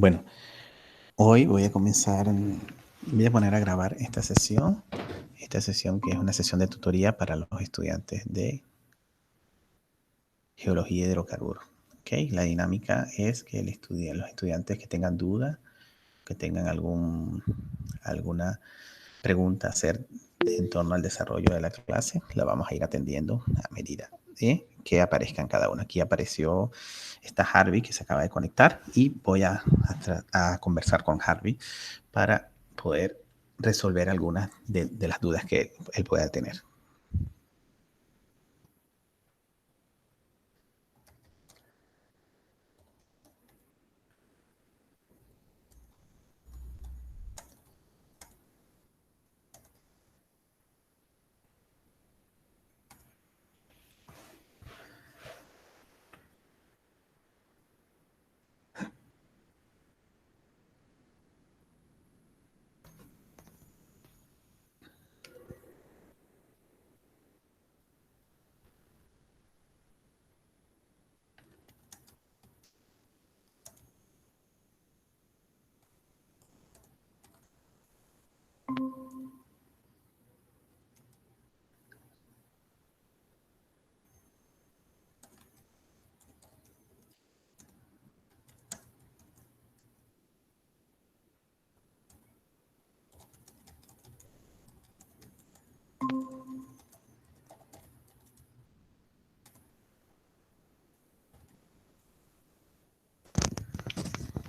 Bueno, hoy voy a comenzar, voy a poner a grabar esta sesión que es una sesión de tutoría para los estudiantes de Geología y Hidrocarburos. ¿Okay? La dinámica es que los estudiantes que tengan dudas, que tengan alguna pregunta a hacer en torno al desarrollo de la clase, la vamos a ir atendiendo a medida que aparezcan cada uno. Aquí apareció esta Harvey que se acaba de conectar y voy a conversar con Harvey para poder resolver algunas de las dudas que él pueda tener.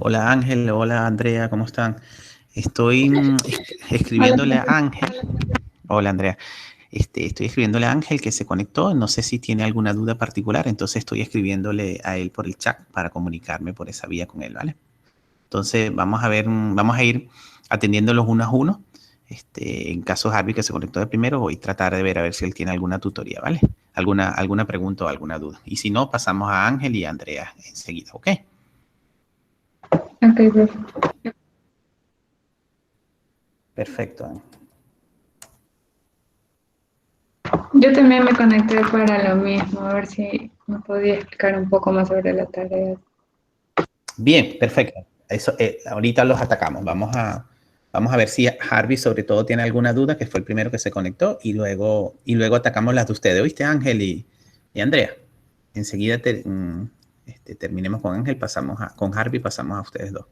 Hola Ángel, hola Andrea, ¿cómo están? Estoy Hola, escribiéndole a profe. Ángel. Hola Andrea. Estoy escribiéndole a Ángel que se conectó, no sé si tiene alguna duda particular, entonces estoy escribiéndole a él por el chat para comunicarme por esa vía con él, ¿vale? Entonces vamos a ver, vamos a ir atendiéndolos uno a uno. En caso Harvey que se conectó de primero, voy a tratar de ver a ver si él tiene alguna tutoría, ¿vale? Alguna pregunta o alguna duda. Y si no, pasamos a Ángel y a Andrea enseguida, ¿ok? Ok, profe. Perfecto, Ángel. Yo también me conecté para lo mismo, a ver si me podía explicar un poco más sobre la tarea. Bien, perfecto. Eso, ahorita los atacamos. Vamos a ver si Harvey sobre todo tiene alguna duda, que fue el primero que se conectó, y luego atacamos las de ustedes. ¿Oíste, Ángel y Andrea? Enseguida terminemos con Ángel, con Harvey, pasamos a ustedes dos.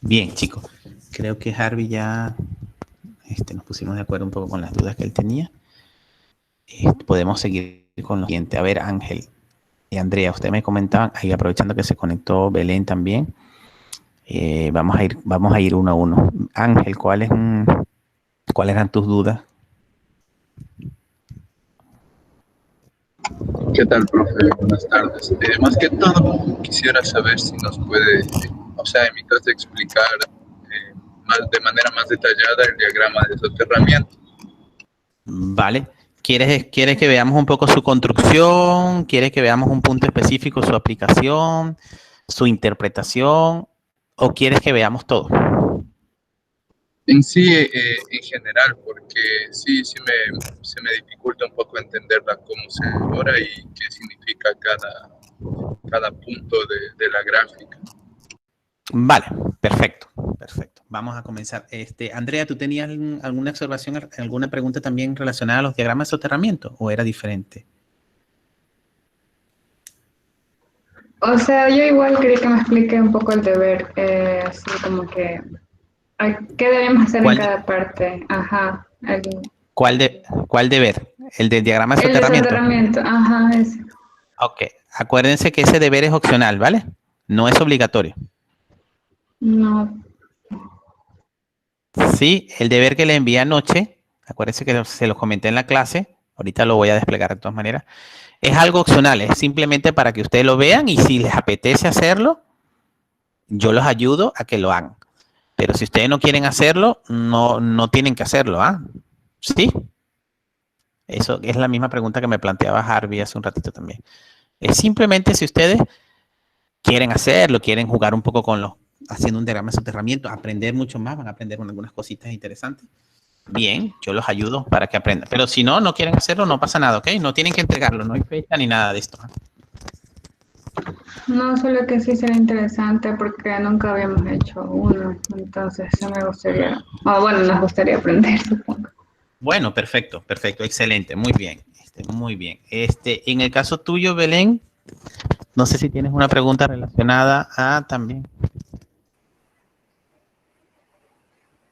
Bien, chicos. Creo que Harvey ya nos pusimos de acuerdo un poco con las dudas que él tenía. Podemos seguir con lo siguiente. A ver, Ángel y Andrea, ustedes me comentaban, ahí aprovechando que se conectó Belén también, vamos a ir uno a uno. Ángel, ¿cuáles eran tus dudas? ¿Qué tal, profe? Buenas tardes. Más que todo, quisiera saber si nos puede, o sea, en mi caso, explicar de manera más detallada el diagrama de soterramiento. Vale. ¿Quieres que veamos un poco su construcción? ¿Quieres que veamos un punto específico, su aplicación, su interpretación? ¿O quieres que veamos todo? En sí, en general, porque sí, se me dificulta un poco entenderla cómo se elabora y qué significa cada punto de la gráfica. Vale, perfecto, perfecto. Vamos a comenzar. Andrea, ¿tú tenías alguna observación, alguna pregunta también relacionada a los diagramas de soterramiento o era diferente? O sea, yo igual quería que me explique un poco el deber, así como que, ¿qué debemos hacer en cada parte? Ajá, ¿Cuál deber? ¿El del diagrama de el de soterramiento? soterramiento, ajá, ese. Ok, acuérdense que ese deber es opcional, ¿vale? No es obligatorio. No, Sí, el deber que le envié anoche, acuérdense que se los comenté en la clase, ahorita lo voy a desplegar de todas maneras, es algo opcional, es simplemente para que ustedes lo vean y si les apetece hacerlo, yo los ayudo a que lo hagan. Pero si ustedes no quieren hacerlo, no tienen que hacerlo, ¿ah? ¿Sí? Eso es la misma pregunta que me planteaba Harvey hace un ratito también. Es simplemente si ustedes quieren hacerlo, quieren jugar un poco haciendo un diagrama de soterramiento, aprender mucho más, van a aprender con algunas cositas interesantes. Bien, yo los ayudo para que aprendan. Pero si no quieren hacerlo, no pasa nada, ¿ok? No tienen que entregarlo, no hay fecha ni nada de esto. no, solo que sí sería interesante porque nunca habíamos hecho uno, entonces sí me gustaría, bueno, nos gustaría aprender, supongo. Bueno, perfecto, excelente, muy bien, muy bien. En el caso tuyo, Belén, no sé si tienes una pregunta relacionada a también.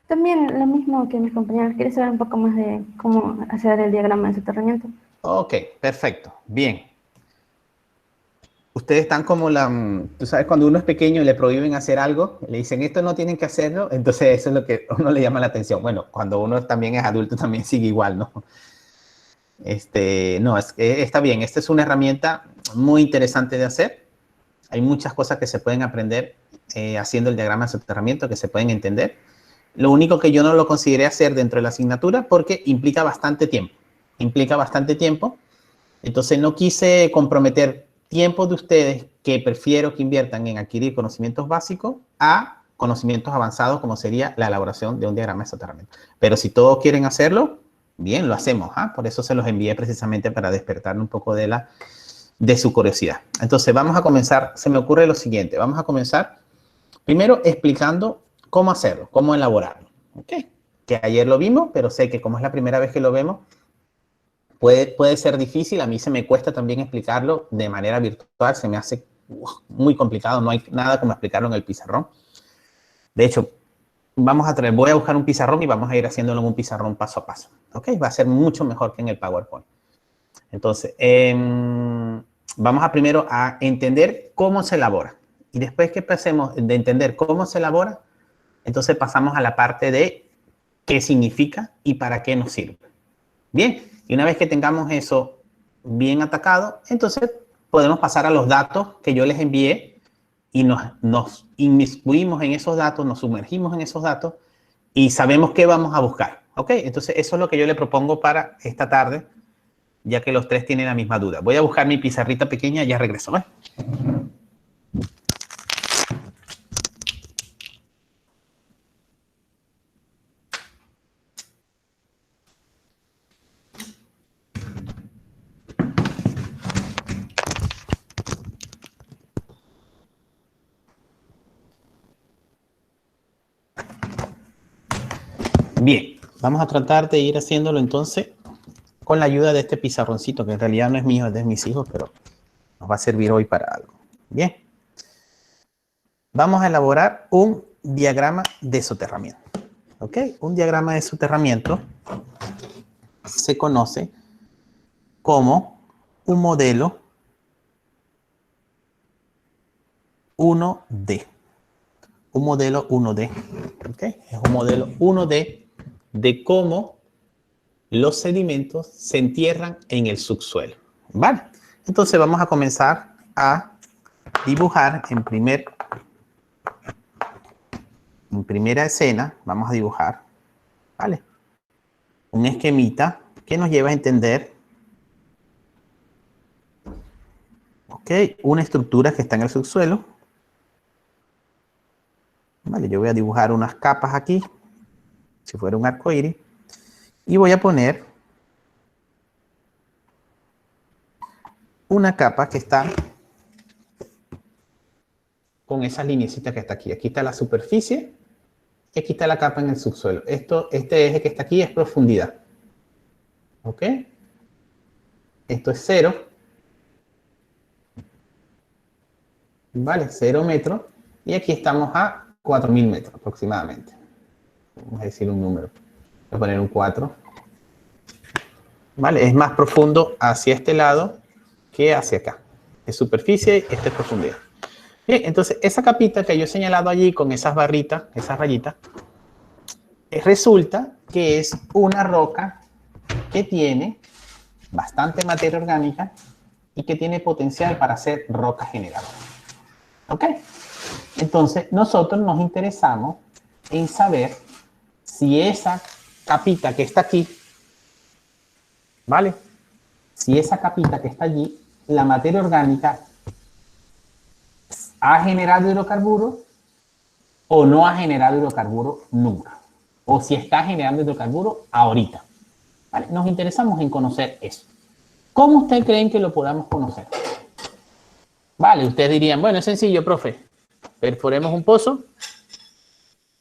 También lo mismo que mis compañeros, quiero saber un poco más de cómo hacer el diagrama de soterramiento. Ok, perfecto, bien. Ustedes están como tú sabes, cuando uno es pequeño y le prohíben hacer algo, le dicen esto no tienen que hacerlo, entonces eso es lo que a uno le llama la atención. Bueno, cuando uno también es adulto también sigue igual, ¿no? No, está bien, esta es una herramienta muy interesante de hacer. Hay muchas cosas que se pueden aprender haciendo el diagrama de soterramiento, que se pueden entender. Lo único que yo no lo consideré hacer dentro de la asignatura porque implica bastante tiempo. Entonces no quise comprometer tiempo de ustedes que prefiero que inviertan en adquirir conocimientos básicos a conocimientos avanzados como sería la elaboración de un diagrama de soterramiento. Pero si todos quieren hacerlo, bien, lo hacemos. Por eso se los envié precisamente para despertar un poco de su curiosidad. Entonces vamos a comenzar, se me ocurre lo siguiente, vamos a comenzar primero explicando cómo hacerlo, cómo elaborarlo. ¿Okay? Que ayer lo vimos, pero sé que como es la primera vez que lo vemos, puede ser difícil. A mí se me cuesta también explicarlo de manera virtual, se me hace muy complicado, no hay nada como explicarlo en el pizarrón. De hecho, voy a buscar un pizarrón y vamos a ir haciéndolo en un pizarrón paso a paso. ¿Ok? Va a ser mucho mejor que en el PowerPoint. Entonces, vamos primero a entender cómo se elabora. Y después que pasemos de entender cómo se elabora, entonces pasamos a la parte de qué significa y para qué nos sirve. Bien, y una vez que tengamos eso bien atacado, entonces podemos pasar a los datos que yo les envié y nos inmiscuimos en esos datos, nos sumergimos en esos datos y sabemos qué vamos a buscar. ¿Ok? Entonces, eso es lo que yo le propongo para esta tarde, ya que los tres tienen la misma duda. Voy a buscar mi pizarrita pequeña y ya regreso. ¿Vale? Bien, vamos a tratar de ir haciéndolo entonces con la ayuda de este pizarroncito, que en realidad no es mío, es de mis hijos, pero nos va a servir hoy para algo. Bien. Vamos a elaborar un diagrama de soterramiento. ¿Ok? Un diagrama de soterramiento se conoce como un modelo 1D. Un modelo 1D. ¿Ok? Es un modelo 1D de cómo los sedimentos se entierran en el subsuelo. ¿Vale? Entonces vamos a comenzar a dibujar en primera escena. Vamos a dibujar, ¿vale? Un esquemita que nos lleva a entender, ¿ok? Una estructura que está en el subsuelo. Vale, yo voy a dibujar unas capas aquí, si fuera un arco iris, y voy a poner una capa que está con esas lineecitas que está aquí. Aquí está la superficie y aquí está la capa en el subsuelo. Este eje que está aquí es profundidad. ¿Ok? Esto es 0. Vale, 0 metros. Y aquí estamos a 4.000 metros aproximadamente. Vamos a decir un número. Voy a poner un 4. Vale, es más profundo hacia este lado que hacia acá. Es superficie y esta es profundidad. Bien, entonces esa capita que yo he señalado allí con esas barritas, esas rayitas, resulta que es una roca que tiene bastante materia orgánica y que tiene potencial para ser roca generadora. ¿Ok? Entonces nosotros nos interesamos en saber si esa capita que está aquí, ¿vale? Si esa capita que está allí, la materia orgánica ha generado hidrocarburos o no ha generado hidrocarburos nunca. O si está generando hidrocarburos ahorita. ¿Vale? Nos interesamos en conocer eso. ¿Cómo ustedes creen que lo podamos conocer? Vale, ustedes dirían, bueno, es sencillo, profe. Perforemos un pozo,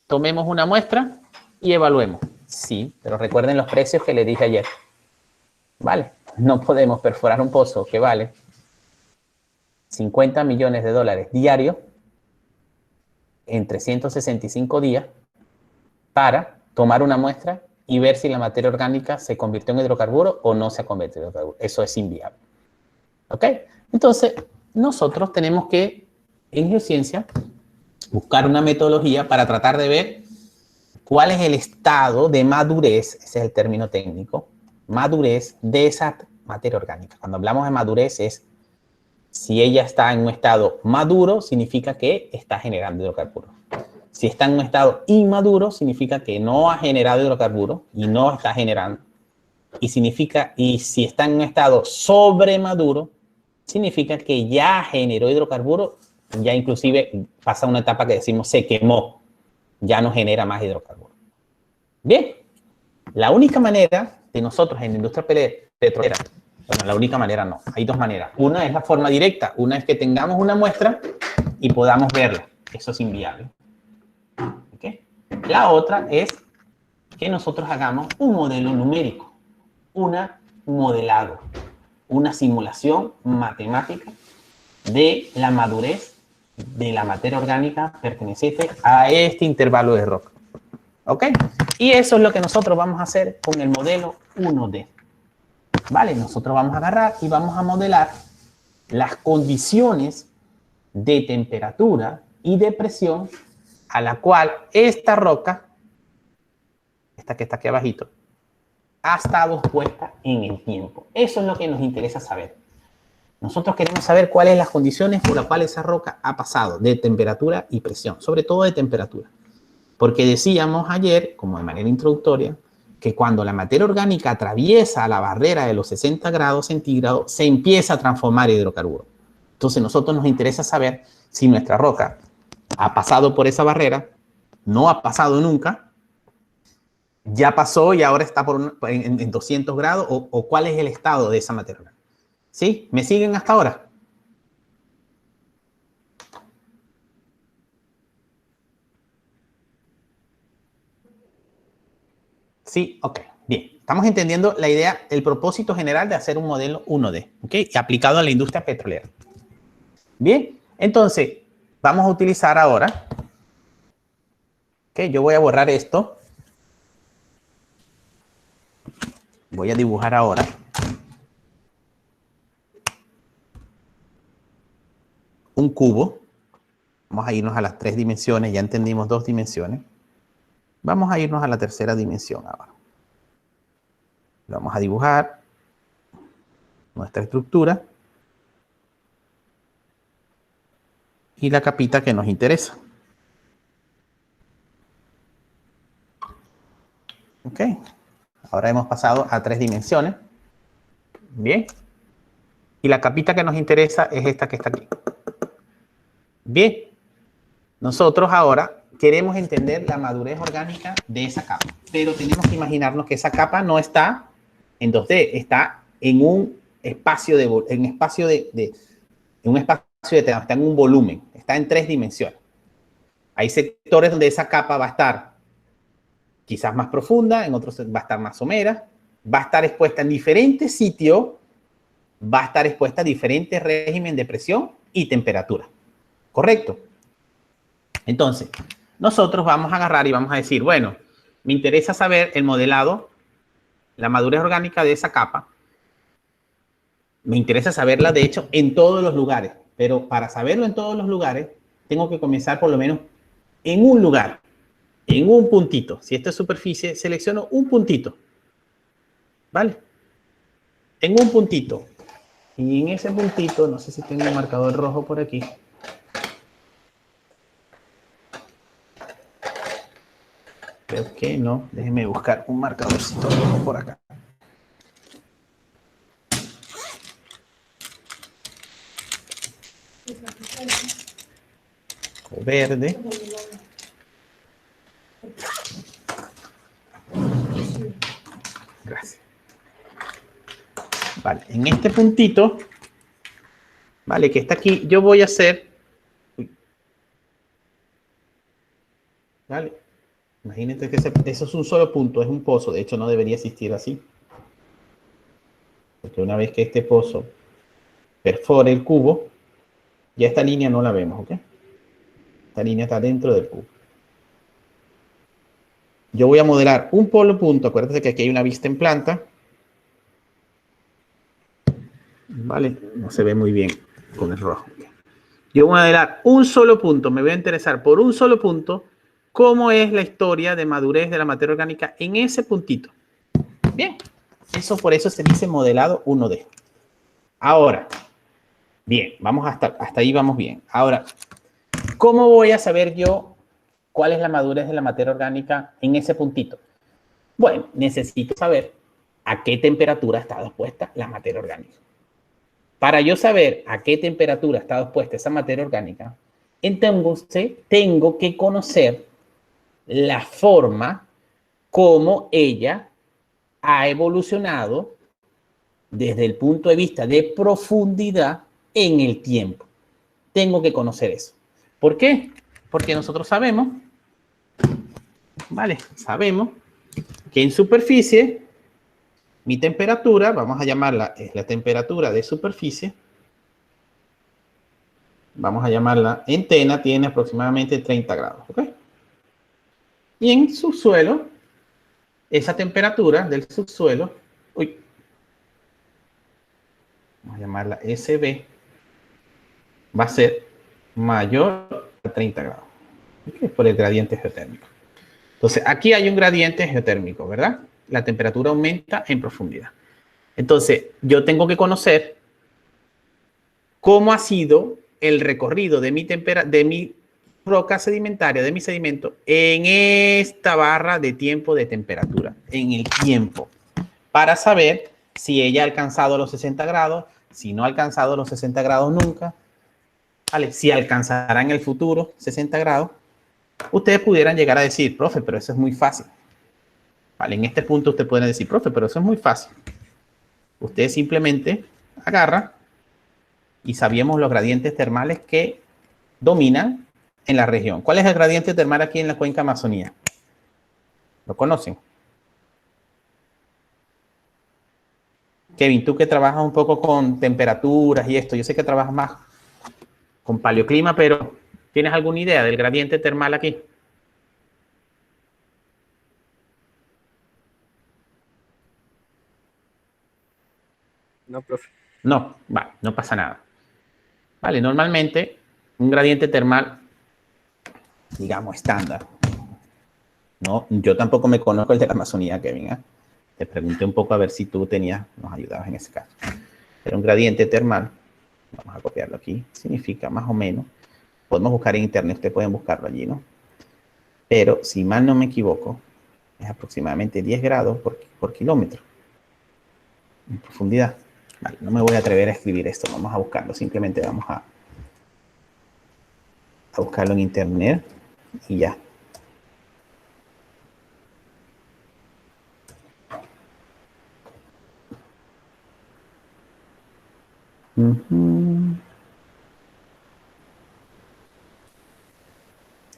tomemos una muestra y evaluemos. Sí, pero recuerden los precios que les dije ayer. Vale, no podemos perforar un pozo que vale 50 millones de dólares diarios en 365 días para tomar una muestra y ver si la materia orgánica se convirtió en hidrocarburo o no se ha convertido en hidrocarburo. Eso es inviable. ¿Ok? Entonces, nosotros tenemos que, en geociencia, buscar una metodología para tratar de ver cuál es el estado de madurez, ese es el término técnico, madurez de esa materia orgánica. Cuando hablamos de madurez es si ella está en un estado maduro, significa que está generando hidrocarburos. Si está en un estado inmaduro, significa que no ha generado hidrocarburos y no está generando. Y si está en un estado sobremaduro, significa que ya generó hidrocarburos, ya inclusive pasa una etapa que decimos se quemó, ya no genera más hidrocarburos. Bien, la única manera de nosotros en la industria petrolera, bueno, la única manera no, hay dos maneras. Una es la forma directa, una es que tengamos una muestra y podamos verla. Eso es inviable. ¿Okay? La otra es que nosotros hagamos un modelo numérico, un modelado, una simulación matemática de la madurez de la materia orgánica perteneciente a este intervalo de roca. ¿Ok? Y eso es lo que nosotros vamos a hacer con el modelo 1D. Vale, nosotros vamos a agarrar y vamos a modelar las condiciones de temperatura y de presión a la cual esta roca, esta que está aquí abajito, ha estado expuesta en el tiempo. Eso es lo que nos interesa saber. Nosotros queremos saber cuáles son las condiciones por las cuales esa roca ha pasado de temperatura y presión, sobre todo de temperatura. Porque decíamos ayer, como de manera introductoria, que cuando la materia orgánica atraviesa la barrera de los 60 grados centígrados, se empieza a transformar en hidrocarburo. Entonces, a nosotros nos interesa saber si nuestra roca ha pasado por esa barrera, no ha pasado nunca, ya pasó y ahora está en 200 grados, o cuál es el estado de esa materia orgánica. ¿Sí? ¿Me siguen hasta ahora? Sí, ok, bien. Estamos entendiendo la idea, el propósito general de hacer un modelo 1D, ¿ok? Aplicado a la industria petrolera. Bien, entonces, vamos a utilizar ahora Ok, yo voy a borrar esto. Voy a dibujar ahora un cubo. Vamos a irnos a las 3 dimensiones. Ya entendimos 2 dimensiones. Vamos a irnos a la tercera dimensión ahora. Vamos a dibujar nuestra estructura y la capita que nos interesa. Ok. Ahora hemos pasado a 3 dimensiones. Bien. Y la capita que nos interesa es esta que está aquí. Bien. Nosotros ahora queremos entender la madurez orgánica de esa capa. Pero tenemos que imaginarnos que esa capa no está en 2D, está en un espacio de tema, está en un volumen, está en 3 dimensiones. Hay sectores donde esa capa va a estar quizás más profunda, en otros va a estar más somera, va a estar expuesta en diferentes sitios, va a estar expuesta a diferentes regímenes de presión y temperatura. ¿Correcto? Entonces, nosotros vamos a agarrar y vamos a decir, bueno, me interesa saber el modelado, la madurez orgánica de esa capa. Me interesa saberla, de hecho, en todos los lugares. Pero para saberlo en todos los lugares, tengo que comenzar por lo menos en un lugar, en un puntito. Si esto es superficie, selecciono un puntito. ¿Vale? En un puntito. Y en ese puntito, no sé si tengo un marcador rojo por aquí. Creo que no. Déjenme buscar un marcadorcito rojo por acá. O verde. Gracias. Vale, en este puntito, vale, que está aquí, yo voy a hacer, vale, imagínate que eso es un solo punto, es un pozo, de hecho no debería existir así, porque una vez que este pozo perfore el cubo, ya esta línea no la vemos, ¿ok? Esta línea está dentro del cubo. Yo voy a modelar un polo punto, acuérdense que aquí hay una vista en planta. Vale, no se ve muy bien con el rojo. Yo voy a modelar un solo punto, me voy a interesar por un solo punto, cómo es la historia de madurez de la materia orgánica en ese puntito. Bien, eso por eso se dice modelado 1D. Ahora, bien, vamos hasta ahí vamos bien. Ahora, ¿cómo voy a saber yo cuál es la madurez de la materia orgánica en ese puntito? Bueno, necesito saber a qué temperatura está expuesta la materia orgánica. Para yo saber a qué temperatura está expuesta esa materia orgánica, entonces tengo que conocer la forma como ella ha evolucionado desde el punto de vista de profundidad en el tiempo. Tengo que conocer eso. ¿Por qué? Porque nosotros sabemos, ¿vale? Sabemos que en superficie mi temperatura, vamos a llamarla, es la temperatura de superficie. Vamos a llamarla en Tena, tiene aproximadamente 30 grados, ¿ok? Y en subsuelo, esa temperatura del subsuelo, vamos a llamarla SB, va a ser mayor a 30 grados, ¿okay? Por el gradiente geotérmico. Entonces, aquí hay un gradiente geotérmico, ¿verdad? La temperatura aumenta en profundidad. Entonces, yo tengo que conocer cómo ha sido el recorrido de mi roca sedimentaria, de mi sedimento, en esta barra de tiempo de temperatura, en el tiempo, para saber si ella ha alcanzado los 60 grados, si no ha alcanzado los 60 grados nunca, ¿vale? Si alcanzará en el futuro 60 grados. Ustedes pudieran llegar a decir, profe, pero eso es muy fácil. Vale, en este punto usted puede decir, profe, pero eso es muy fácil. Usted simplemente agarra y sabíamos los gradientes termales que dominan en la región. ¿Cuál es el gradiente termal aquí en la cuenca Amazonía? ¿Lo conocen? Kevin, tú que trabajas un poco con temperaturas y esto, yo sé que trabajas más con paleoclima, pero ¿tienes alguna idea del gradiente termal aquí? No, profe. No, vale, no pasa nada. Vale, normalmente un gradiente termal, digamos, estándar. No, yo tampoco me conozco el de la Amazonía, Kevin, ¿eh? Te pregunté un poco a ver si tú nos ayudabas en ese caso. Pero un gradiente termal, vamos a copiarlo aquí, significa más o menos, podemos buscar en internet, ustedes pueden buscarlo allí, ¿no? Pero si mal no me equivoco, es aproximadamente 10 grados por kilómetro en profundidad. Vale, no me voy a atrever a escribir esto, vamos a buscarlo, simplemente vamos a buscarlo en internet y ya.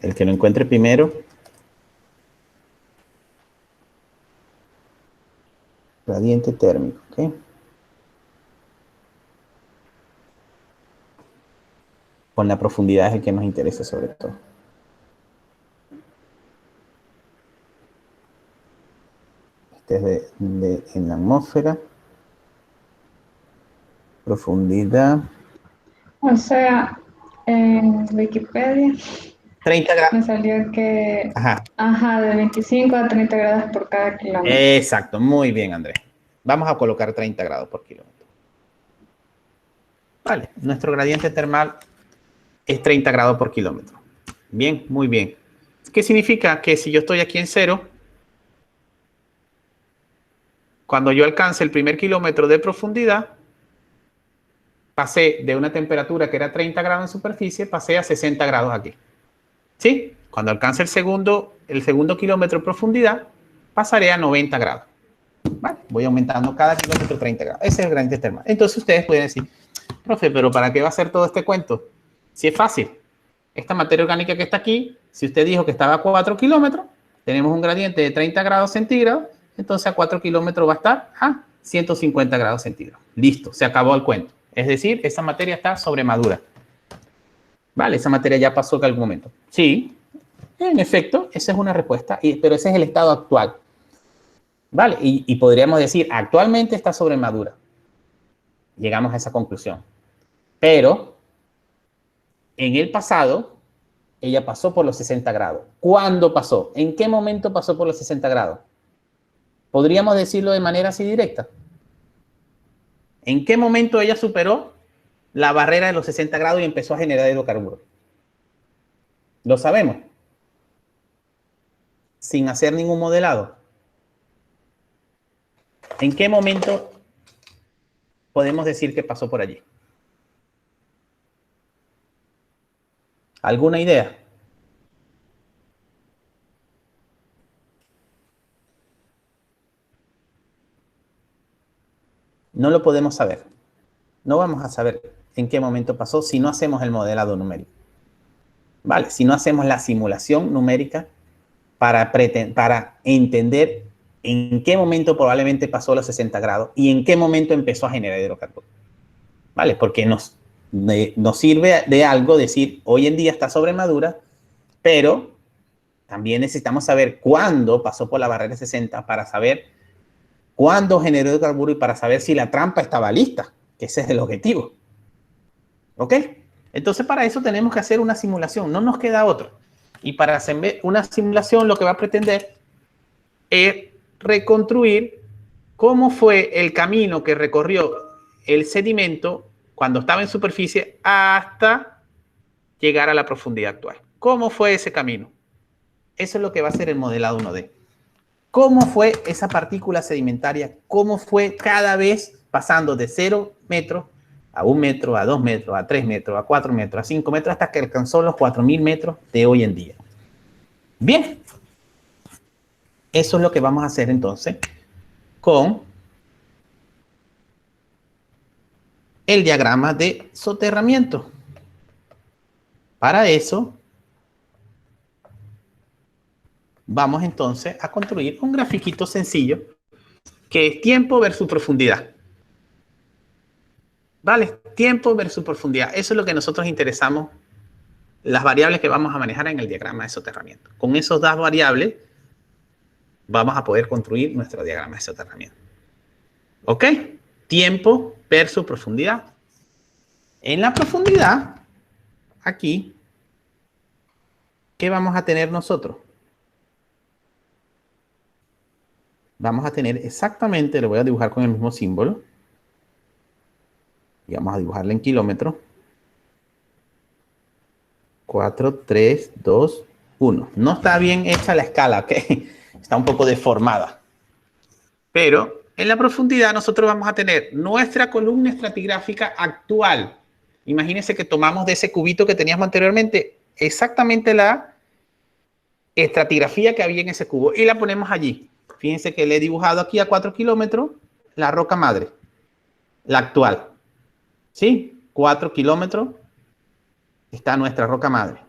El que lo encuentre primero. Gradiente térmico, ¿ok? Con la profundidad es el que nos interesa sobre todo. Este es en la atmósfera. Profundidad. O sea, en Wikipedia 30 grados. me salió que, Ajá, de 25 a 30 grados por cada kilómetro. Exacto, muy bien, Andrés. Vamos a colocar 30 grados por kilómetro. Vale, nuestro gradiente termal es 30 grados por kilómetro. Bien, muy bien. ¿Qué significa? Que si yo estoy aquí en 0, cuando yo alcance el primer kilómetro de profundidad, pasé de una temperatura que era 30 grados en superficie, pasé a 60 grados aquí. ¿Sí? Cuando alcance el segundo kilómetro de profundidad, pasaré a 90 grados. Vale, voy aumentando cada kilómetro 30 grados. Ese es el gradiente termal. Entonces ustedes pueden decir, profe, ¿pero para qué va a ser todo este cuento? Si es fácil. Esta materia orgánica que está aquí, si usted dijo que estaba a 4 kilómetros, tenemos un gradiente de 30 grados centígrados, entonces a 4 kilómetros va a estar a 150 grados centígrados. Listo, se acabó el cuento. Es decir, esa materia está sobremadura. Vale, esa materia ya pasó en algún momento. Sí, en efecto, esa es una respuesta, pero ese es el estado actual. Vale, y podríamos decir, actualmente está sobremadura. Llegamos a esa conclusión. Pero, en el pasado, ella pasó por los 60 grados. ¿Cuándo pasó? ¿En qué momento pasó por los 60 grados? ¿Podríamos decirlo de manera así directa? ¿En qué momento ella superó la barrera de los 60 grados y empezó a generar hidrocarburos? Lo sabemos. Sin hacer ningún modelado. ¿En qué momento podemos decir que pasó por allí? ¿Alguna idea? No lo podemos saber. No vamos a saber en qué momento pasó si no hacemos el modelado numérico. Vale, si no hacemos la simulación numérica para entender en qué momento probablemente pasó los 60 grados y en qué momento empezó a generar hidrocarburos. Vale, porque nos sirve de algo decir, hoy en día está sobremadura, pero también necesitamos saber cuándo pasó por la barrera de 60 para saber cuándo generó hidrocarburos y para saber si la trampa estaba lista, que ese es el objetivo. ¿Ok? Entonces, para eso tenemos que hacer una simulación, no nos queda otra. Y para hacer una simulación, lo que va a pretender es reconstruir cómo fue el camino que recorrió el sedimento cuando estaba en superficie hasta llegar a la profundidad actual. ¿Cómo fue ese camino? Eso es lo que va a ser el modelado 1D. ¿Cómo fue esa partícula sedimentaria? ¿Cómo fue cada vez pasando de 0 metros a 1 metro, a 2 metros, a 3 metros, a 4 metros, a 5 metros, hasta que alcanzó los 4.000 metros de hoy en día? Bien. Eso es lo que vamos a hacer entonces con el diagrama de soterramiento. Para eso, vamos entonces a construir un grafiquito sencillo que es tiempo versus profundidad. ¿Vale? Tiempo versus profundidad. Eso es lo que nosotros interesamos, las variables que vamos a manejar en el diagrama de soterramiento. Con esas dos variables vamos a poder construir nuestro diagrama de soterramiento. ¿Ok? Tiempo per su profundidad. En la profundidad, aquí, ¿qué vamos a tener nosotros? Vamos a tener exactamente, lo voy a dibujar con el mismo símbolo. Y vamos a dibujarla en kilómetros. 4, 3, 2, 1. No está bien hecha la escala, ¿ok? Está un poco deformada. Pero en la profundidad nosotros vamos a tener nuestra columna estratigráfica actual. Imagínense que tomamos de ese cubito que teníamos anteriormente exactamente la estratigrafía que había en ese cubo y la ponemos allí. Fíjense que le he dibujado aquí a 4 kilómetros la roca madre, la actual. ¿Sí? 4 kilómetros está nuestra roca madre.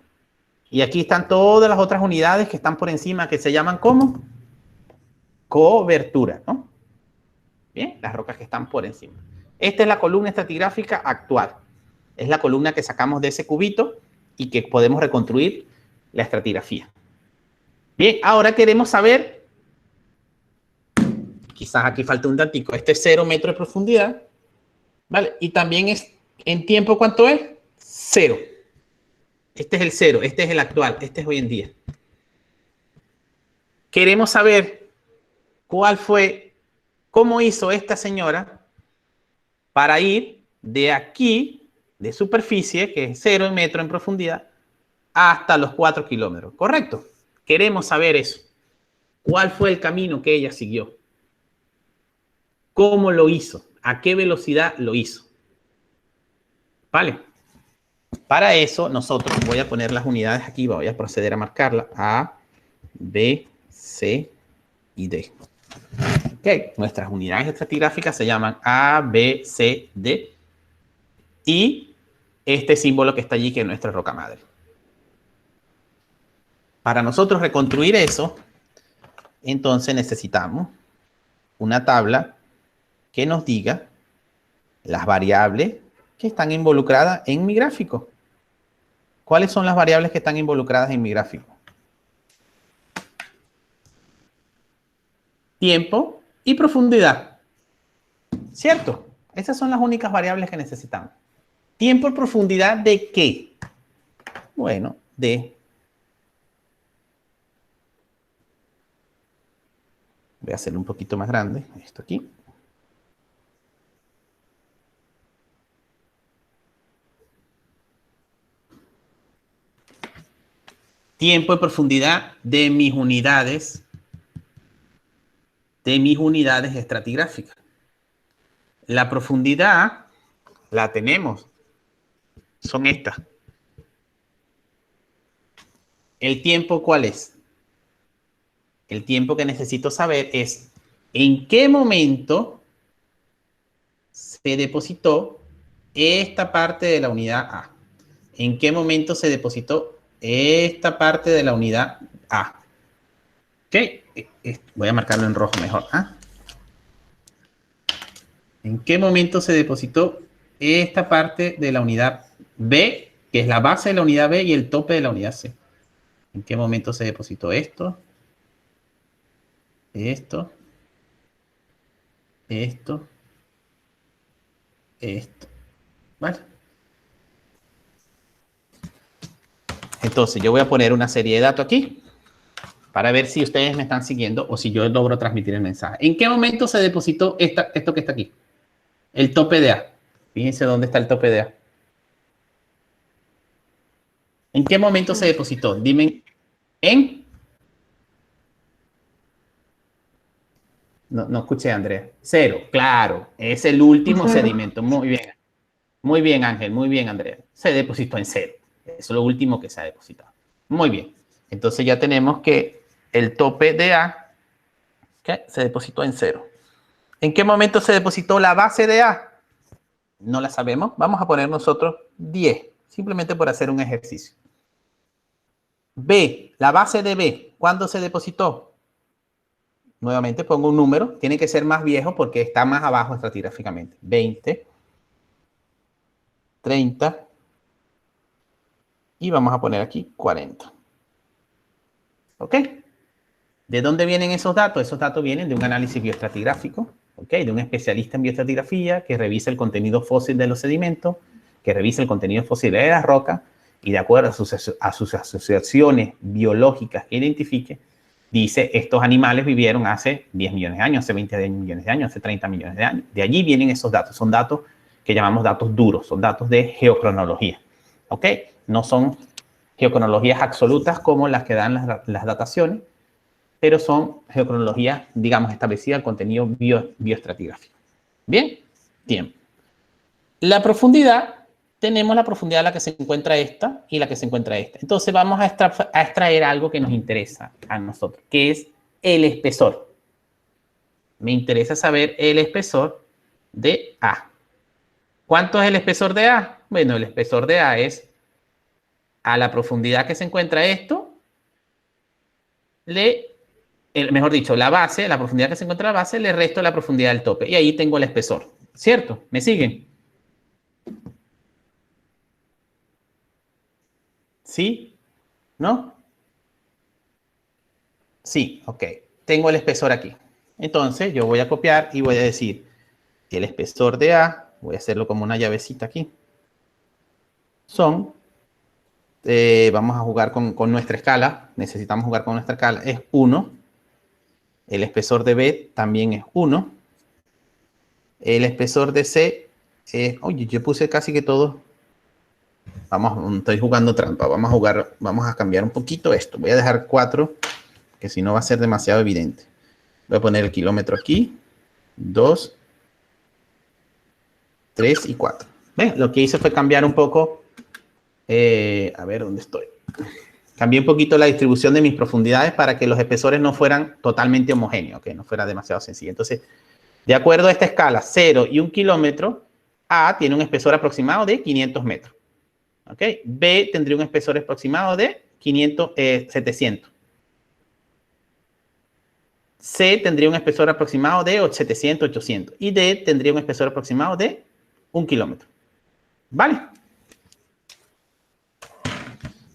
Y aquí están todas las otras unidades que están por encima, que se llaman ¿cómo? Cobertura, ¿no? Bien, las rocas que están por encima. Esta es la columna estratigráfica actual. Es la columna que sacamos de ese cubito y que podemos reconstruir la estratigrafía. Bien, ahora queremos saber, quizás aquí falta un datico, este es 0 metros de profundidad, ¿vale? Y también es, en tiempo, ¿cuánto es? 0. Este es el 0, este es el actual, este es hoy en día. Queremos saber cuál fue, cómo hizo esta señora para ir de aquí, de superficie, que es 0 metros en profundidad, hasta los 4 kilómetros, ¿correcto? Queremos saber eso. ¿Cuál fue el camino que ella siguió? ¿Cómo lo hizo? ¿A qué velocidad lo hizo? ¿Vale? Para eso, nosotros voy a poner las unidades aquí, voy a proceder a marcarlas. A, B, C y D. Ok, nuestras unidades estratigráficas se llaman A, B, C, D. Y este símbolo que está allí, que es nuestra roca madre. Para nosotros reconstruir eso, entonces necesitamos una tabla que nos diga las variables que están involucradas en mi gráfico. ¿Cuáles son las variables que están involucradas en mi gráfico? Tiempo y profundidad. ¿Cierto? Esas son las únicas variables que necesitamos. ¿Tiempo y profundidad de qué? Bueno, voy a hacerlo un poquito más grande, esto aquí. Tiempo y profundidad de mis unidades estratigráficas. La profundidad la tenemos. Son estas. ¿El tiempo cuál es? El tiempo que necesito saber es en qué momento se depositó esta parte de la unidad A. ¿En qué momento se depositó esta parte de la unidad A? Ok, voy a marcarlo en rojo mejor. ¿Ah? ¿En qué momento se depositó esta parte de la unidad B, que es la base de la unidad B y el tope de la unidad C? ¿En qué momento se depositó esto? Esto. ¿Vale? Entonces, yo voy a poner una serie de datos aquí para ver si ustedes me están siguiendo o si yo logro transmitir el mensaje. ¿En qué momento se depositó esto que está aquí? El tope de A. Fíjense dónde está el tope de A. ¿En qué momento se depositó? Dime. No escuché, Andrea. 0, claro. Es el último sedimento. Muy bien. Muy bien, Ángel. Muy bien, Andrea. Se depositó en 0. Eso es lo último que se ha depositado. Muy bien. Entonces ya tenemos que el tope de A se depositó en 0. ¿En qué momento se depositó la base de A? No la sabemos. Vamos a poner nosotros 10. Simplemente por hacer un ejercicio. B, la base de B. ¿Cuándo se depositó? Nuevamente pongo un número. Tiene que ser más viejo porque está más abajo estratigráficamente. 20. 30. Y vamos a poner aquí 40. ¿Ok? ¿De dónde vienen esos datos? Esos datos vienen de un análisis bioestratigráfico ¿ok? De un especialista en bioestratigrafía que revisa el contenido fósil de los sedimentos, que revisa el contenido fósil de las rocas y de acuerdo a sus asociaciones biológicas que identifique, dice, estos animales vivieron hace 10 millones de años, hace 20 millones de años, hace 30 millones de años. De allí vienen esos datos. Son datos que llamamos datos duros, son datos de geocronología, ¿ok? No son geocronologías absolutas como las que dan las dataciones, pero son geocronologías, digamos, establecidas al contenido bioestratigráfico. Bien, tiempo. La profundidad, tenemos la profundidad a la que se encuentra esta y la que se encuentra esta. Entonces vamos a extraer algo que nos interesa a nosotros, que es el espesor. Me interesa saber el espesor de A. ¿Cuánto es el espesor de A? Bueno, el espesor de A es a la profundidad que se encuentra esto, mejor dicho, la base, la profundidad que se encuentra la base, le resto la profundidad del tope. Y ahí tengo el espesor. ¿Cierto? ¿Me siguen? ¿Sí? ¿No? Sí, ok. Tengo el espesor aquí. Entonces, yo voy a copiar y voy a decir que el espesor de A, voy a hacerlo como una llavecita aquí, son, vamos a jugar con nuestra escala, necesitamos jugar con nuestra escala, es 1. El espesor de B también es 1. El espesor de C es, oye, yo puse casi que todo. Estoy jugando trampa. Vamos a cambiar un poquito esto. Voy a dejar 4, que si no va a ser demasiado evidente. Voy a poner el kilómetro aquí. 2, 3 y 4. ¿Ven? Lo que hice fue cambiar un poco. A ver, ¿dónde estoy? Cambié un poquito la distribución de mis profundidades para que los espesores no fueran totalmente homogéneos, que no fuera demasiado sencillo. Entonces, de acuerdo a esta escala, 0 y 1 kilómetro, A tiene un espesor aproximado de 500 metros. ¿Ok? B tendría un espesor aproximado de 700. C tendría un espesor aproximado de 700, 800. Y D tendría un espesor aproximado de 1 kilómetro. ¿Vale?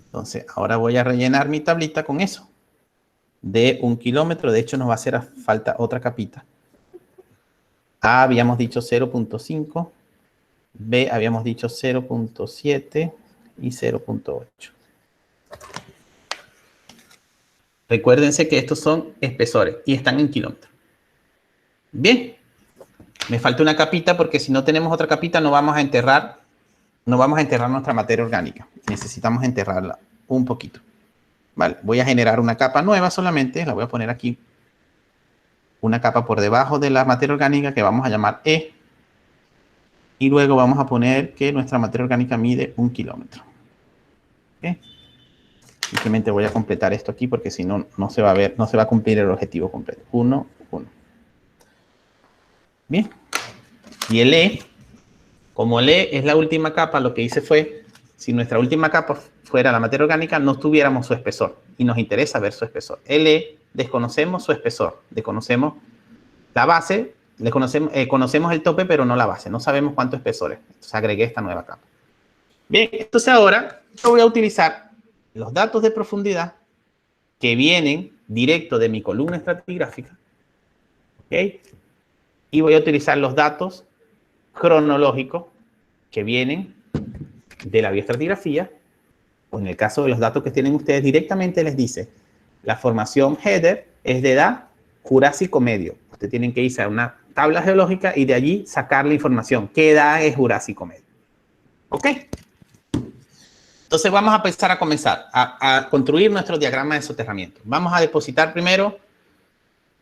Entonces, ahora voy a rellenar mi tablita con eso. De 1 kilómetro. De hecho, nos va a hacer falta otra capita. A habíamos dicho 0.5. B habíamos dicho 0.7 y 0.8. Recuérdense que estos son espesores y están en kilómetros. Bien. Me falta una capita porque si no tenemos otra capita no vamos a enterrar nuestra materia orgánica. Necesitamos enterrarla un poquito. Vale, voy a generar una capa nueva solamente. La voy a poner aquí. Una capa por debajo de la materia orgánica que vamos a llamar E. Y luego vamos a poner que nuestra materia orgánica mide 1 kilómetro. ¿Okay? Simplemente voy a completar esto aquí porque si no, no se va a ver, no se va a cumplir el objetivo completo. 1, 1. Bien. Y el E, como el E es la última capa, lo que hice fue, si nuestra última capa fuera la materia orgánica, no tuviéramos su espesor. Y nos interesa ver su espesor. El E, desconocemos su espesor. Desconocemos la base, conocemos el tope, pero no la base. No sabemos cuánto espesor es. Entonces agregué esta nueva capa. Bien, entonces ahora yo voy a utilizar los datos de profundidad que vienen directo de mi columna estratigráfica. ¿Ok? Y voy a utilizar los datos cronológicos que vienen de la bioestratigrafía, o en el caso de los datos que tienen ustedes directamente les dice, la formación header es de edad Jurásico medio. Ustedes tienen que irse a una tabla geológica y de allí sacar la información. ¿Qué edad es Jurásico medio? ¿Ok? Entonces vamos a empezar a comenzar a construir nuestro diagrama de soterramiento. Vamos a depositar primero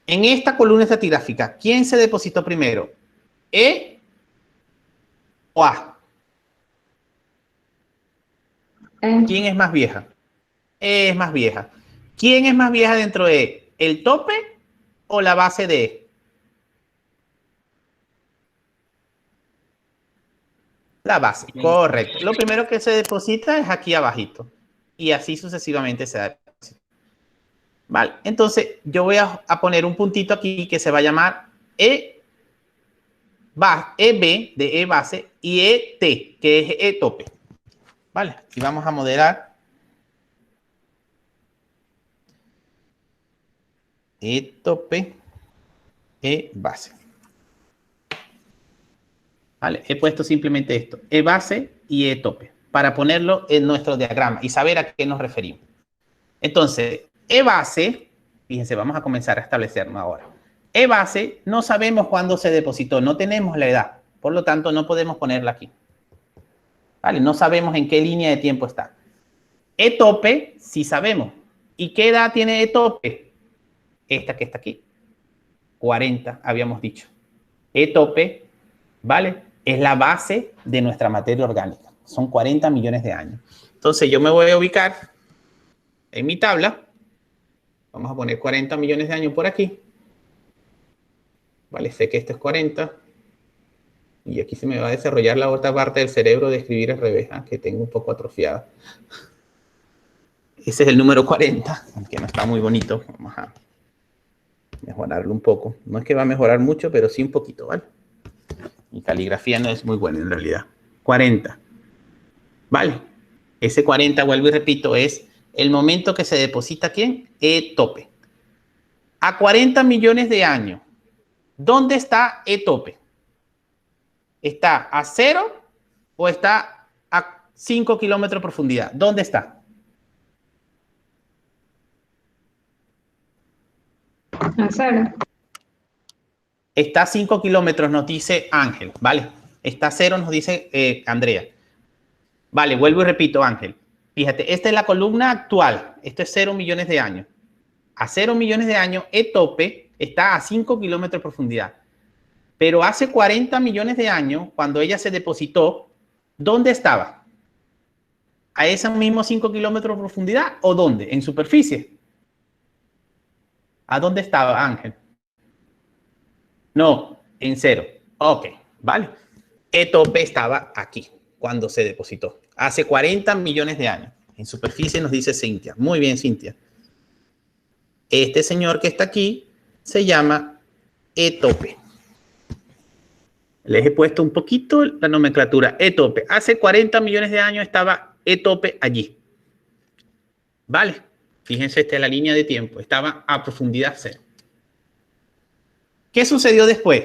en esta columna estratigráfica. ¿Quién se depositó primero? ¿E o A? ¿Quién es más vieja? E es más vieja. ¿Quién es más vieja dentro de E? ¿El tope o la base de E? La base, correcto. Lo primero que se deposita es aquí abajito. Y así sucesivamente se da. Vale, entonces yo voy a poner un puntito aquí que se va a llamar EB de E base y ET, que es E tope. Vale, y vamos a modelar E tope, E base. ¿Vale? He puesto simplemente esto, E base y E tope, para ponerlo en nuestro diagrama y saber a qué nos referimos. Entonces, E base, fíjense, vamos a comenzar a establecernos ahora. E base, no sabemos cuándo se depositó, no tenemos la edad, por lo tanto no podemos ponerla aquí. ¿Vale? No sabemos en qué línea de tiempo está. E tope, sí sabemos. ¿Y qué edad tiene E tope? Esta que está aquí. 40, habíamos dicho. E tope, ¿vale? Es la base de nuestra materia orgánica. Son 40 millones de años. Entonces yo me voy a ubicar en mi tabla. Vamos a poner 40 millones de años por aquí. Vale, sé que esto es 40. Y aquí se me va a desarrollar la otra parte del cerebro de escribir al revés, que tengo un poco atrofiada. Ese es el número 40, que no está muy bonito. Vamos a mejorarlo un poco. No es que va a mejorar mucho, pero sí un poquito, ¿vale? Mi caligrafía no es muy buena en realidad. 40. ¿Vale? Ese 40, vuelvo y repito, es el momento que se deposita, ¿quién? E tope. A 40 millones de años, ¿dónde está E tope? ¿Está a 0 o está a 5 kilómetros de profundidad? ¿Dónde está? A 0. Está a 5 kilómetros, nos dice Ángel, ¿vale? Está a 0, nos dice Andrea. Vale, vuelvo y repito, Ángel. Fíjate, esta es la columna actual. Esto es 0 millones de años. A 0 millones de años, E tope está a 5 kilómetros de profundidad. Pero hace 40 millones de años, cuando ella se depositó, ¿dónde estaba? ¿A esos mismos 5 kilómetros de profundidad o dónde? ¿En superficie? ¿A dónde estaba, Ángel? No, en 0. Ok, vale. E tope estaba aquí cuando se depositó. Hace 40 millones de años. En superficie nos dice Cintia. Muy bien, Cintia. Este señor que está aquí se llama E tope. Les he puesto un poquito la nomenclatura. E tope. Hace 40 millones de años estaba E tope allí. Vale. Fíjense, esta es la línea de tiempo. Estaba a profundidad 0. ¿Qué sucedió después?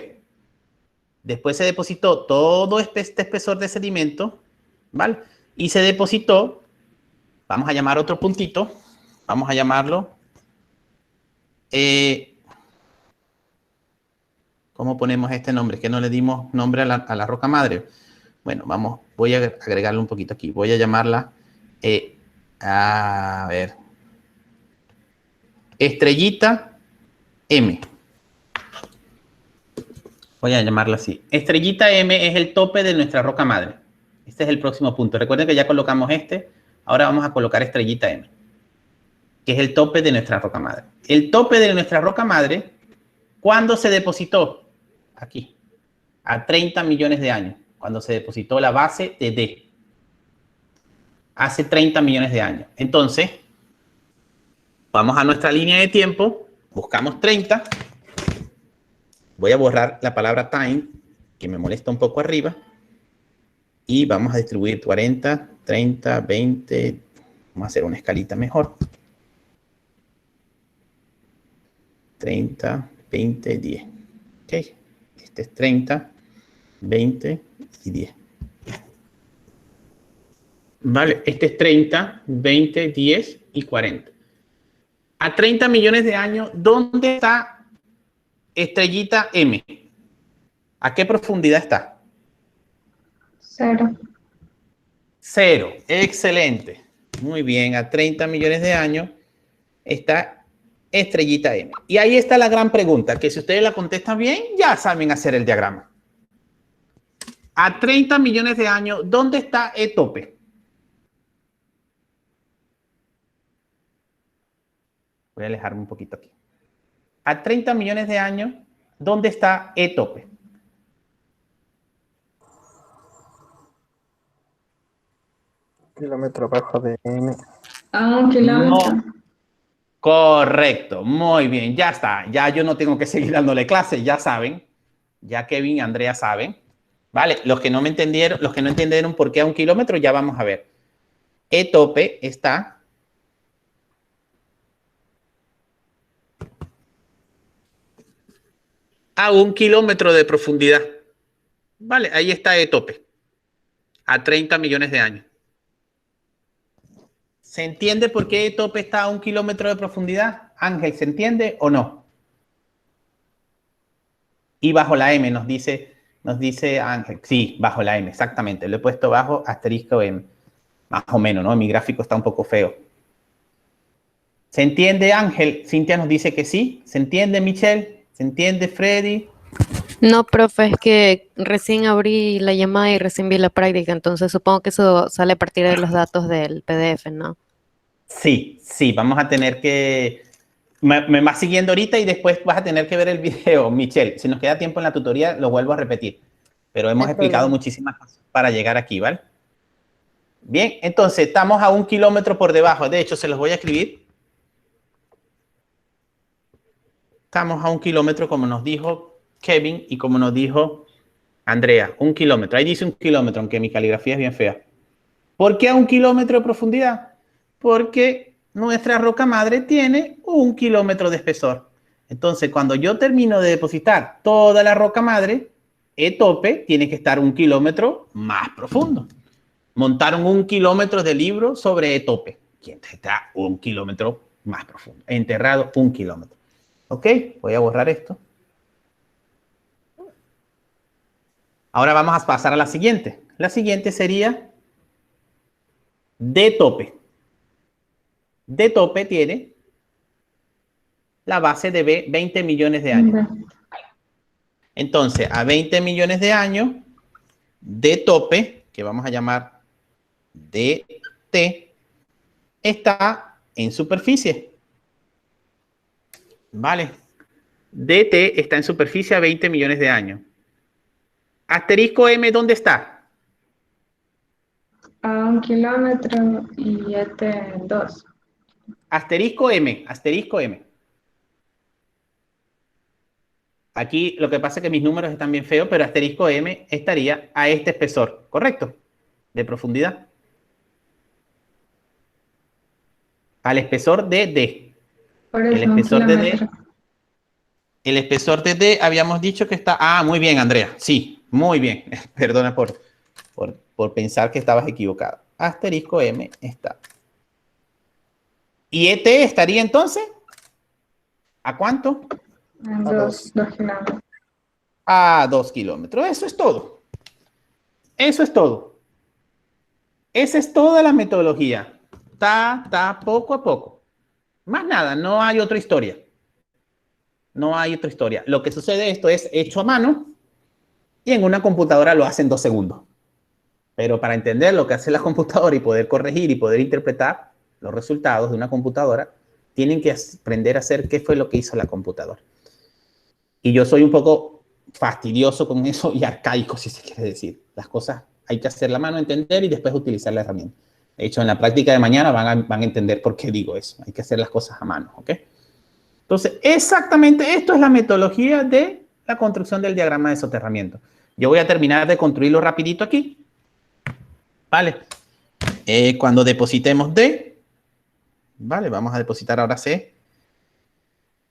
Después se depositó todo este espesor de sedimento, ¿vale? Y se depositó, vamos a llamar otro puntito, vamos a llamarlo, ¿cómo ponemos este nombre? Que no le dimos nombre a la roca madre. Bueno, vamos, voy a agregarle un poquito aquí. Voy a llamarla, a ver, estrellita M. Voy a llamarla así. Estrellita M es el tope de nuestra roca madre. Este es el próximo punto. Recuerden que ya colocamos este. Ahora vamos a colocar estrellita M, que es el tope de nuestra roca madre. El tope de nuestra roca madre, ¿cuándo se depositó? Aquí, a 30 millones de años, cuando se depositó la base de D. Hace 30 millones de años. Entonces, vamos a nuestra línea de tiempo, buscamos 30. Voy a borrar la palabra time, que me molesta un poco arriba. Y vamos a distribuir 40, 30, 20. Vamos a hacer una escalita mejor. 30, 20, 10. Ok. Este es 30, 20 y 10. Vale, este es 30, 20, 10 y 40. A 30 millones de años, ¿dónde está estrellita M? ¿A qué profundidad está? 0. 0. Excelente. Muy bien. A 30 millones de años está estrellita M. Y ahí está la gran pregunta, que si ustedes la contestan bien, ya saben hacer el diagrama. A 30 millones de años, ¿dónde está E tope? Voy a alejarme un poquito aquí. A 30 millones de años, ¿dónde está E tope? Kilómetro abajo de M. A 1 kilómetro. No. Correcto, muy bien, ya está. Ya yo no tengo que seguir dándole clases, ya saben. Ya Kevin y Andrea saben. Vale, los que no me entendieron, los que no entendieron por qué a 1 kilómetro, ya vamos a ver. E tope está a 1 kilómetro de profundidad. Vale, ahí está E tope. A 30 millones de años. ¿Se entiende por qué E tope está a 1 kilómetro de profundidad? Ángel, ¿se entiende o no? Y bajo la M nos dice Ángel. Sí, bajo la M, exactamente. Lo he puesto bajo asterisco M. Más o menos, ¿no? Mi gráfico está un poco feo. ¿Se entiende, Ángel? Cintia nos dice que sí. ¿Se entiende, Michelle? ¿Se entiende, Freddy? No, profe, es que recién abrí la llamada y recién vi la práctica, entonces supongo que eso sale a partir de los datos del PDF, ¿no? Sí, vamos a tener que... Me vas siguiendo ahorita y después vas a tener que ver el video, Michelle. Si nos queda tiempo en la tutoría, lo vuelvo a repetir. Pero hemos explicado muchísimas cosas para llegar aquí, ¿vale? Bien, entonces estamos a 1 kilómetro por debajo. De hecho, se los voy a escribir. Estamos a 1 kilómetro, como nos dijo Kevin y como nos dijo Andrea. 1 kilómetro. Ahí dice 1 kilómetro, aunque mi caligrafía es bien fea. ¿Por qué a 1 kilómetro de profundidad? Porque nuestra roca madre tiene 1 kilómetro de espesor. Entonces, cuando yo termino de depositar toda la roca madre, E tope tiene que estar 1 kilómetro más profundo. Montaron 1 kilómetro de libro sobre E tope. Y está 1 kilómetro más profundo. Enterrado 1 kilómetro. ¿Ok? Voy a borrar esto. Ahora vamos a pasar a la siguiente. La siguiente sería D tope. D tope tiene la base de 20 millones de años. Entonces, a 20 millones de años, D tope, que vamos a llamar DT, está en superficie. ¿Vale? DT está en superficie a 20 millones de años. Asterisco M, ¿dónde está? A 1 kilómetro y este 2. Asterisco M, asterisco M. Aquí lo que pasa es que mis números están bien feos, pero asterisco M estaría a este espesor, ¿correcto? De profundidad. Al espesor de D. Por eso, El espesor de D. 1 kilómetro. El espesor de D habíamos dicho que está... Ah, muy bien, Andrea. Sí, muy bien. Perdona por pensar que estabas equivocado. Asterisco M está. ¿Y ET estaría entonces? ¿A cuánto? A 2 kilómetros. A 2 kilómetros. Eso es todo. Eso es todo. Esa es toda la metodología. Poco a poco. Más nada, no hay otra historia. No hay otra historia. Lo que sucede, esto es hecho a mano y en una computadora lo hacen 2 segundos. Pero para entender lo que hace la computadora y poder corregir y poder interpretar los resultados de una computadora, tienen que aprender a hacer qué fue lo que hizo la computadora. Y yo soy un poco fastidioso con eso y arcaico, si se quiere decir. Las cosas hay que hacerla a mano, entender y después utilizar la herramienta. De hecho, en la práctica de mañana van a entender por qué digo eso. Hay que hacer las cosas a mano, ¿ok? Entonces, exactamente esto es la metodología de la construcción del diagrama de soterramiento. Yo voy a terminar de construirlo rapidito aquí. Vale. Cuando depositemos D, vale, vamos a depositar ahora C.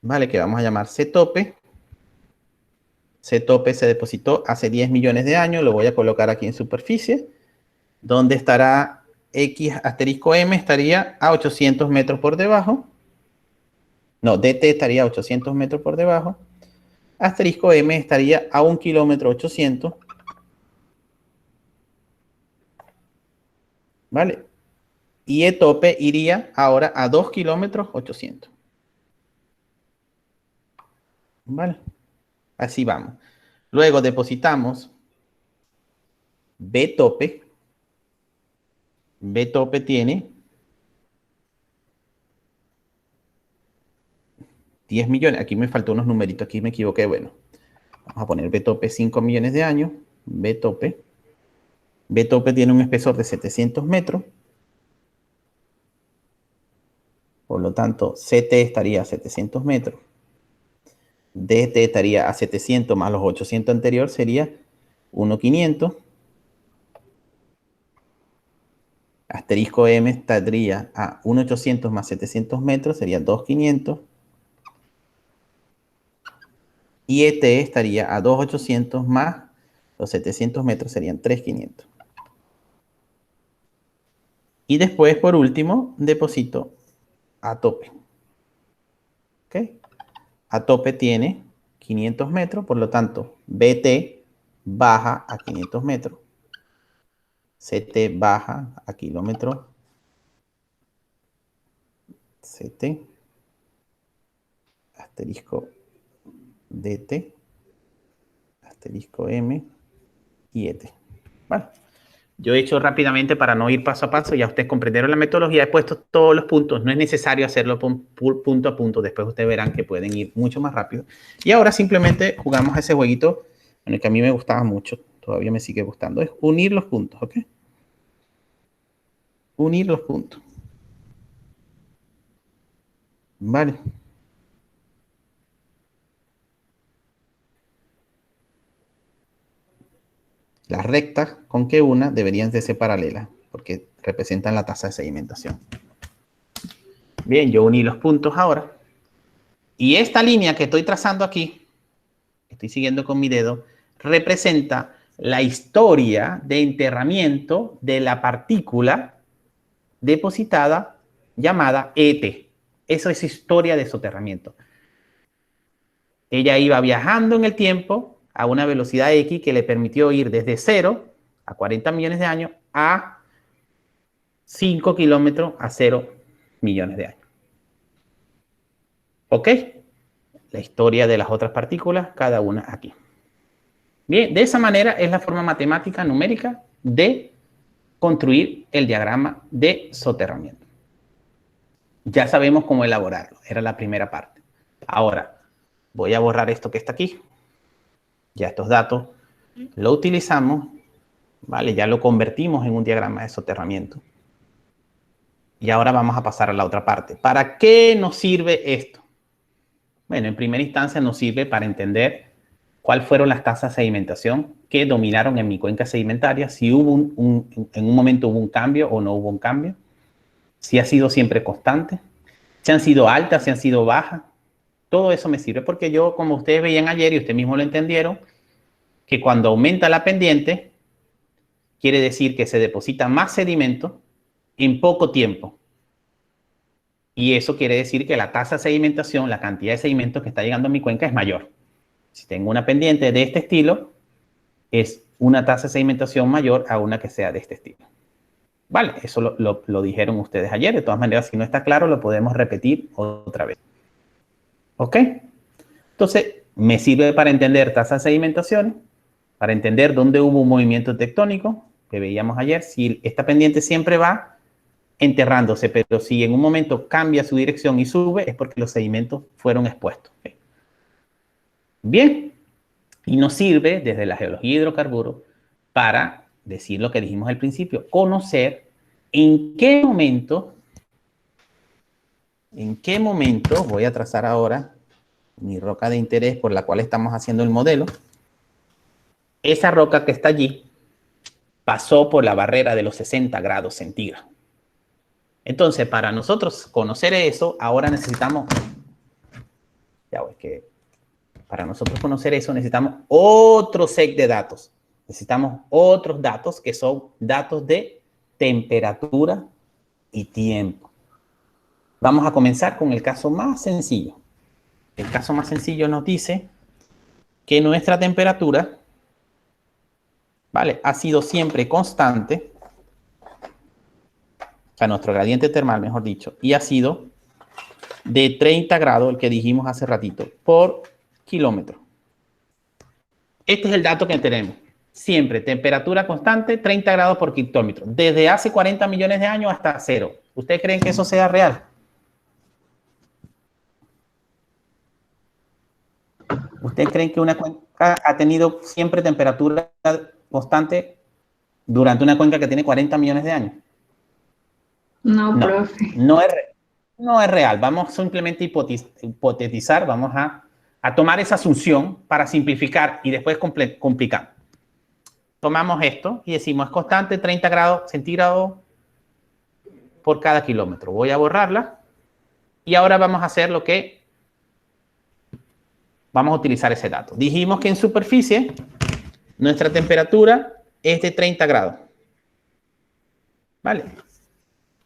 Vale, que vamos a llamar C tope. C tope se depositó hace 10 millones de años. Lo voy a colocar aquí en superficie. ¿Dónde estará X asterisco M? Estaría a 800 metros por debajo. No, DT estaría a 800 metros por debajo. Asterisco M estaría a 1 kilómetro 800. ¿Vale? Y E tope iría ahora a 2 kilómetros 800. ¿Vale? Así vamos. Luego depositamos B tope. B tope tiene 10 millones. Aquí me faltó unos numeritos. Aquí me equivoqué. Bueno, vamos a poner B tope 5 millones de años. B tope. B tope tiene un espesor de 700 metros. Por lo tanto, CT estaría a 700 metros. DT estaría a 700 más los 800 anterior, sería 1.500. Asterisco M estaría a 1.800 más 700 metros, sería 2.500. Y ET estaría a 2.800 más Los 700 metros serían 3.500. Y después, por último, deposito a tope. ¿Ok? A tope tiene 500 metros, por lo tanto, BT baja a 500 metros. CT baja a kilómetro. CT. Asterisco DT. Asterisco M. Y ET. Bueno. Yo he hecho rápidamente para no ir paso a paso, ya ustedes comprendieron la metodología, he puesto todos los puntos, no es necesario hacerlo punto a punto, después ustedes verán que pueden ir mucho más rápido. Y ahora simplemente jugamos a ese jueguito, en el que a mí me gustaba mucho, todavía me sigue gustando, es unir los puntos, ¿ok? Unir los puntos. Vale. Las rectas con que una deberían de ser paralelas, porque representan la tasa de sedimentación. Bien, yo uní los puntos ahora. Y esta línea que estoy trazando aquí, estoy siguiendo con mi dedo, representa la historia de enterramiento de la partícula depositada llamada ET. Eso es historia de soterramiento. Ella iba viajando en el tiempo a una velocidad X que le permitió ir desde 0 a 40 millones de años a 5 kilómetros a 0 millones de años. ¿Ok? La historia de las otras partículas, cada una aquí. Bien, de esa manera es la forma matemática numérica de construir el diagrama de soterramiento. Ya sabemos cómo elaborarlo, era la primera parte. Ahora, voy a borrar esto que está aquí. Ya estos datos lo utilizamos, ¿vale? Ya lo convertimos en un diagrama de soterramiento. Y ahora vamos a pasar a la otra parte. ¿Para qué nos sirve esto? Bueno, en primera instancia nos sirve para entender cuáles fueron las tasas de sedimentación que dominaron en mi cuenca sedimentaria, si hubo en un momento hubo un cambio o no hubo un cambio, si ha sido siempre constante, si han sido altas, si han sido bajas. Todo eso me sirve porque yo, como ustedes veían ayer y ustedes mismos lo entendieron, que cuando aumenta la pendiente, quiere decir que se deposita más sedimento en poco tiempo. Y eso quiere decir que la tasa de sedimentación, la cantidad de sedimentos que está llegando a mi cuenca es mayor. Si tengo una pendiente de este estilo, es una tasa de sedimentación mayor a una que sea de este estilo. Vale, eso lo dijeron ustedes ayer. De todas maneras, si no está claro, lo podemos repetir otra vez. ¿Ok? Entonces, me sirve para entender tasas de sedimentación, para entender dónde hubo un movimiento tectónico, que veíamos ayer. Si esta pendiente siempre va enterrándose, pero si en un momento cambia su dirección y sube, es porque los sedimentos fueron expuestos. ¿Okay? Bien, y nos sirve desde la geología de hidrocarburos para decir lo que dijimos al principio, conocer en qué momento, voy a trazar ahora mi roca de interés por la cual estamos haciendo el modelo. Esa roca que está allí pasó por la barrera de los 60 grados centígrados. Entonces, para nosotros conocer eso, ahora necesitamos, para nosotros conocer eso necesitamos otro set de datos. Necesitamos otros datos que son datos de temperatura y tiempo. Vamos a comenzar con el caso más sencillo. El caso más sencillo nos dice que nuestra temperatura, ¿vale?, ha sido siempre constante, o sea, nuestro gradiente termal, mejor dicho, y ha sido de 30 grados, el que dijimos hace ratito, por kilómetro. Este es el dato que tenemos. Siempre temperatura constante, 30 grados por kilómetro. Desde hace 40 millones de años hasta 0. ¿Ustedes creen que eso sea real? ¿Ustedes creen que una cuenca ha tenido siempre temperatura constante durante una cuenca que tiene 40 millones de años? No, profe. No es real. Vamos simplemente a hipotetizar, vamos a tomar esa asunción para simplificar y después complicar. Tomamos esto y decimos es constante 30 grados centígrados por cada kilómetro. Voy a borrarla y ahora vamos a hacer lo que vamos a utilizar ese dato. Dijimos que en superficie Nuestra temperatura es de 30 grados. ¿Vale?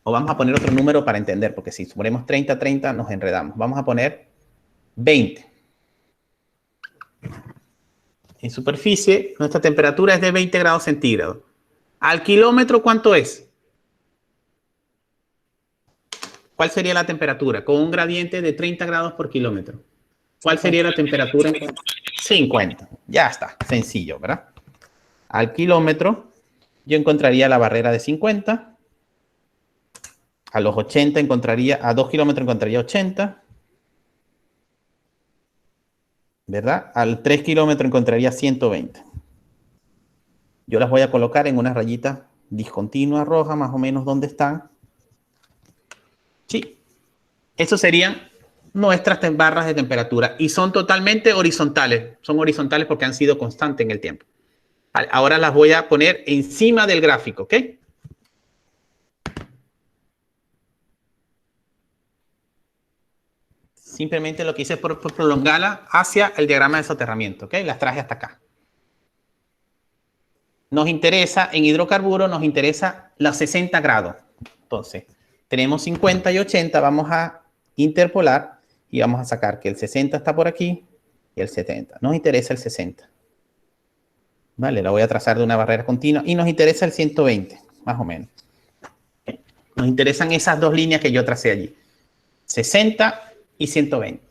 O vamos a poner otro número para entender, porque si ponemos 30, 30 nos enredamos. Vamos a poner 20. En superficie, nuestra temperatura es de 20 grados centígrados. ¿Al kilómetro cuánto es? ¿Cuál sería la temperatura? Con un gradiente de 30 grados por kilómetro. ¿Cuál sería la temperatura? 50. Ya está, sencillo, ¿verdad? Al kilómetro, yo encontraría la barrera de 50. A los 80 encontraría, a 2 kilómetros encontraría 80. ¿Verdad? Al 3 kilómetros encontraría 120. Yo las voy a colocar en una rayita discontinua roja, más o menos donde están. Sí. Eso serían nuestras barras de temperatura. Y son totalmente horizontales. Son horizontales porque han sido constantes en el tiempo. Vale, ahora las voy a poner encima del gráfico, ¿ok? Simplemente lo que hice es por prolongarla hacia el diagrama de soterramiento, ¿ok? Las traje hasta acá. Nos interesa, en hidrocarburos, nos interesa los 60 grados. Entonces, tenemos 50 y 80, vamos a interpolar y vamos a sacar que el 60 está por aquí y el 70. Nos interesa el 60. Vale, la voy a trazar de una barrera continua y nos interesa el 120, más o menos. Nos interesan esas dos líneas que yo tracé allí. 60 y 120.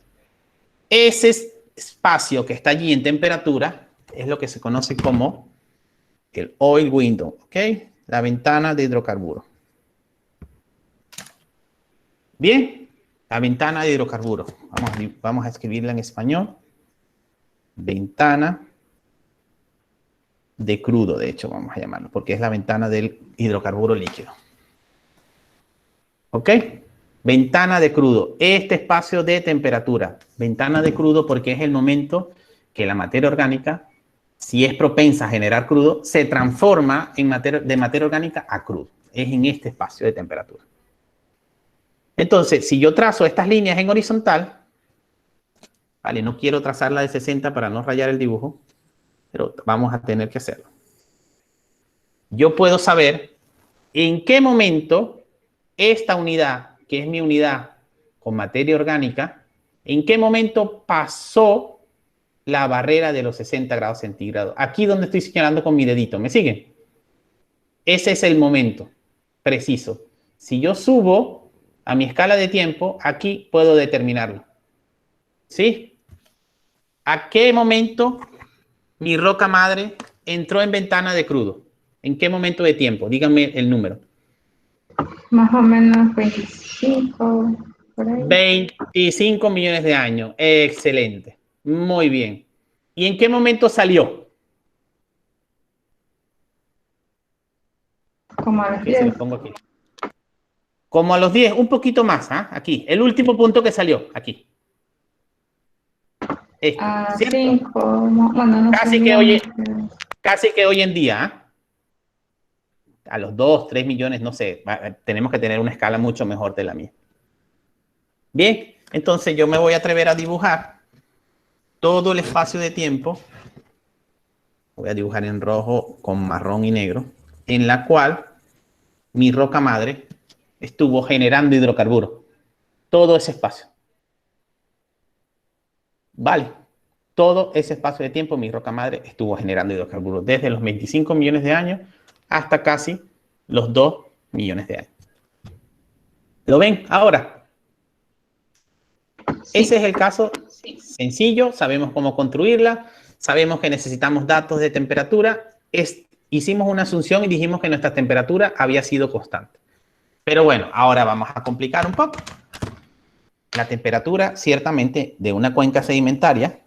Ese espacio que está allí en temperatura es lo que se conoce como el oil window, ¿ok? La ventana de hidrocarburos. Bien, la ventana de hidrocarburos. Vamos a escribirla en español. Ventana de crudo, de hecho, vamos a llamarlo, porque es la ventana del hidrocarburo líquido. ¿Ok? Ventana de crudo, este espacio de temperatura. Ventana de crudo porque es el momento que la materia orgánica, si es propensa a generar crudo, se transforma de materia orgánica a crudo. Es en este espacio de temperatura. Entonces, si yo trazo estas líneas en horizontal, vale, no quiero trazarla de 60 para no rayar el dibujo, pero vamos a tener que hacerlo. Yo puedo saber en qué momento esta unidad, que es mi unidad con materia orgánica, en qué momento pasó la barrera de los 60 grados centígrados. Aquí donde estoy señalando con mi dedito, ¿me siguen? Ese es el momento preciso. Si yo subo a mi escala de tiempo, aquí puedo determinarlo. ¿Sí? ¿A qué momento mi roca madre entró en ventana de crudo? ¿En qué momento de tiempo? Díganme el número. Más o menos 25, por ahí. 25 millones de años. Excelente. Muy bien. ¿Y en qué momento salió? Como a los Aquí se 10. lo pongo aquí. Como a los 10, un poquito más, ¿ah? Aquí, el último punto que salió, aquí. A ¿Cierto? 5, bueno, no Casi sé. Casi que hoy en día, ¿ah? A los 2, 3 millones, no sé, tenemos que tener una escala mucho mejor de la mía. Bien, entonces yo me voy a atrever a dibujar todo el espacio de tiempo. Voy a dibujar en rojo con marrón y negro, en la cual mi roca madre estuvo generando hidrocarburos. Todo ese espacio. Vale. Todo ese espacio de tiempo mi roca madre estuvo generando hidrocarburos. Desde los 25 millones de años hasta casi los 2 millones de años. ¿Lo ven? Ahora, Sí. ese es el caso sencillo. Sabemos cómo construirla. Sabemos que necesitamos datos de temperatura. Hicimos una asunción y dijimos que nuestra temperatura había sido constante. Pero bueno, ahora vamos a complicar un poco. La temperatura, ciertamente, de una cuenca sedimentaria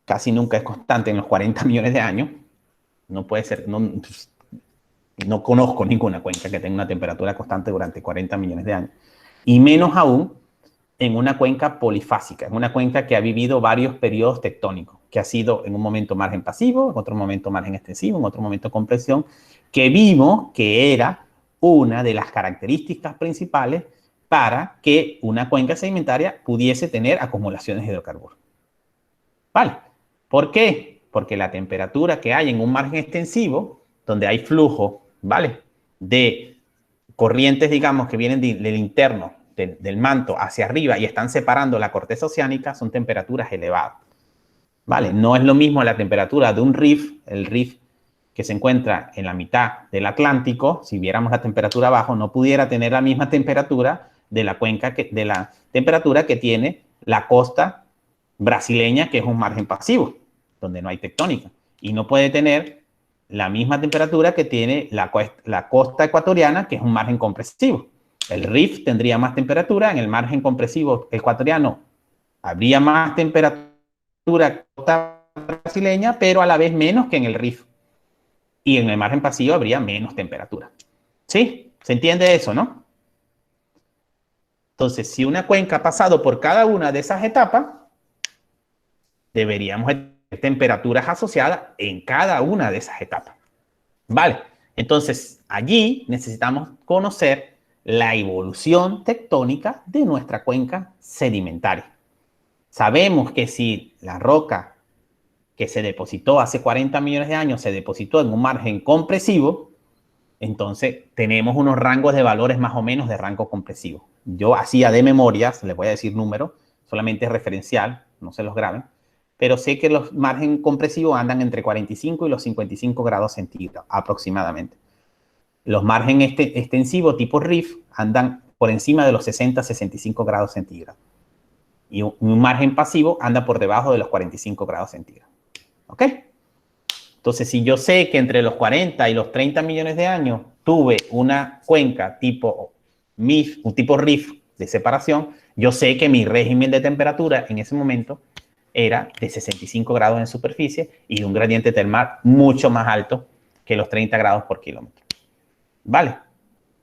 casi nunca es constante en los 40 millones de años. No puede ser, no conozco ninguna cuenca que tenga una temperatura constante durante 40 millones de años. Y menos aún en una cuenca polifásica, en una cuenca que ha vivido varios periodos tectónicos, que ha sido en un momento margen pasivo, en otro momento margen extensivo, en otro momento compresión, que vimos que era una de las características principales para que una cuenca sedimentaria pudiese tener acumulaciones de hidrocarburos. ¿Vale? ¿Por qué? Porque la temperatura que hay en un margen extensivo, donde hay flujo, ¿vale? De corrientes, digamos, que vienen del interno, del manto hacia arriba y están separando la corteza oceánica, son temperaturas elevadas, ¿vale? No es lo mismo la temperatura de un rift, el rift que se encuentra en la mitad del Atlántico, si viéramos la temperatura abajo, no pudiera tener la misma temperatura de la cuenca, de la temperatura que tiene la costa brasileña, que es un margen pasivo, donde no hay tectónica. Y no puede tener la misma temperatura que tiene la costa ecuatoriana, que es un margen compresivo. El rift tendría más temperatura, en el margen compresivo ecuatoriano habría más temperatura costa brasileña, pero a la vez menos que en el rift. Y en el margen pasivo habría menos temperatura. ¿Sí? ¿Se entiende eso, no? Entonces, si una cuenca ha pasado por cada una de esas etapas, deberíamos tener temperaturas asociadas en cada una de esas etapas. ¿Vale? Entonces, allí necesitamos conocer la evolución tectónica de nuestra cuenca sedimentaria. Sabemos que si la roca que se depositó hace 40 millones de años se depositó en un margen compresivo, entonces tenemos unos rangos de valores más o menos de rango compresivo. Yo hacía de memoria, les voy a decir número, solamente es referencial, no se los graben, pero sé que los margen compresivos andan entre 45 y los 55 grados centígrados aproximadamente. Los margen extensivos tipo rift andan por encima de los 60-65 grados centígrados. Y un margen pasivo anda por debajo de los 45 grados centígrados. ¿Ok? Entonces, si yo sé que entre los 40 y los 30 millones de años tuve una cuenca tipo MIF, un tipo rift de separación, yo sé que mi régimen de temperatura en ese momento era de 65 grados en superficie y un gradiente termal mucho más alto que los 30 grados por kilómetro. ¿Vale?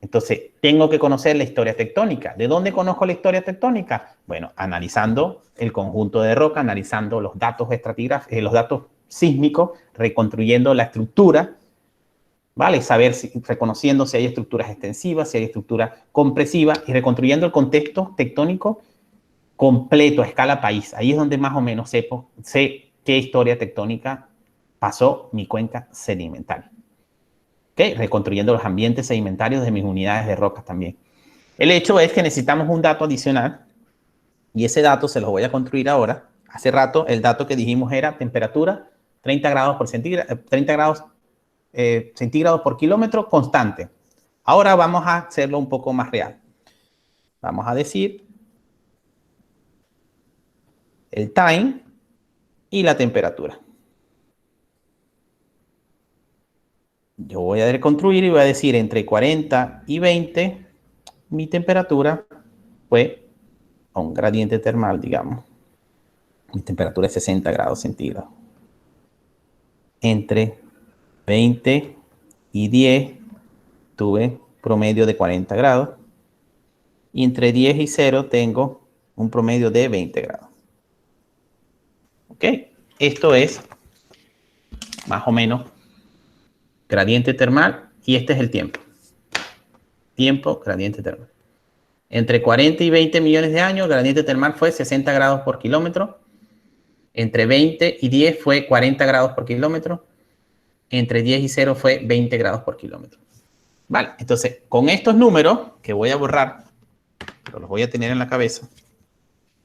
Entonces, tengo que conocer la historia tectónica. ¿De dónde conozco la historia tectónica? Bueno, analizando el conjunto de roca, analizando los datos estratigráficos, los datos sísmicos, reconstruyendo la estructura, ¿vale? Saber, reconociendo si hay estructuras extensivas, si hay estructuras compresivas y reconstruyendo el contexto tectónico completo a escala país. Ahí es donde más o menos sé qué historia tectónica pasó mi cuenca sedimentaria. ¿Okay? Reconstruyendo los ambientes sedimentarios de mis unidades de rocas también. El hecho es que necesitamos un dato adicional y ese dato se lo voy a construir ahora. Hace rato el dato que dijimos era temperatura 30 grados por centígrado, 30 grados centígrados por kilómetro constante. Ahora vamos a hacerlo un poco más real. Vamos a decir el time y la temperatura. Yo voy a reconstruir y voy a decir entre 40 y 20, mi temperatura fue a un gradiente termal, digamos. Mi temperatura es 60 grados centígrados. Entre 20 y 10 tuve promedio de 40 grados. Y entre 10 y 0 tengo un promedio de 20 grados. ¿Ok? Esto es más o menos gradiente termal y este es el tiempo. Tiempo, gradiente termal. Entre 40 y 20 millones de años, el gradiente termal fue 60 grados por kilómetro. Entre 20 y 10 fue 40 grados por kilómetro. Entre 10 y 0 fue 20 grados por kilómetro. Vale, entonces con estos números que voy a borrar, pero los voy a tener en la cabeza,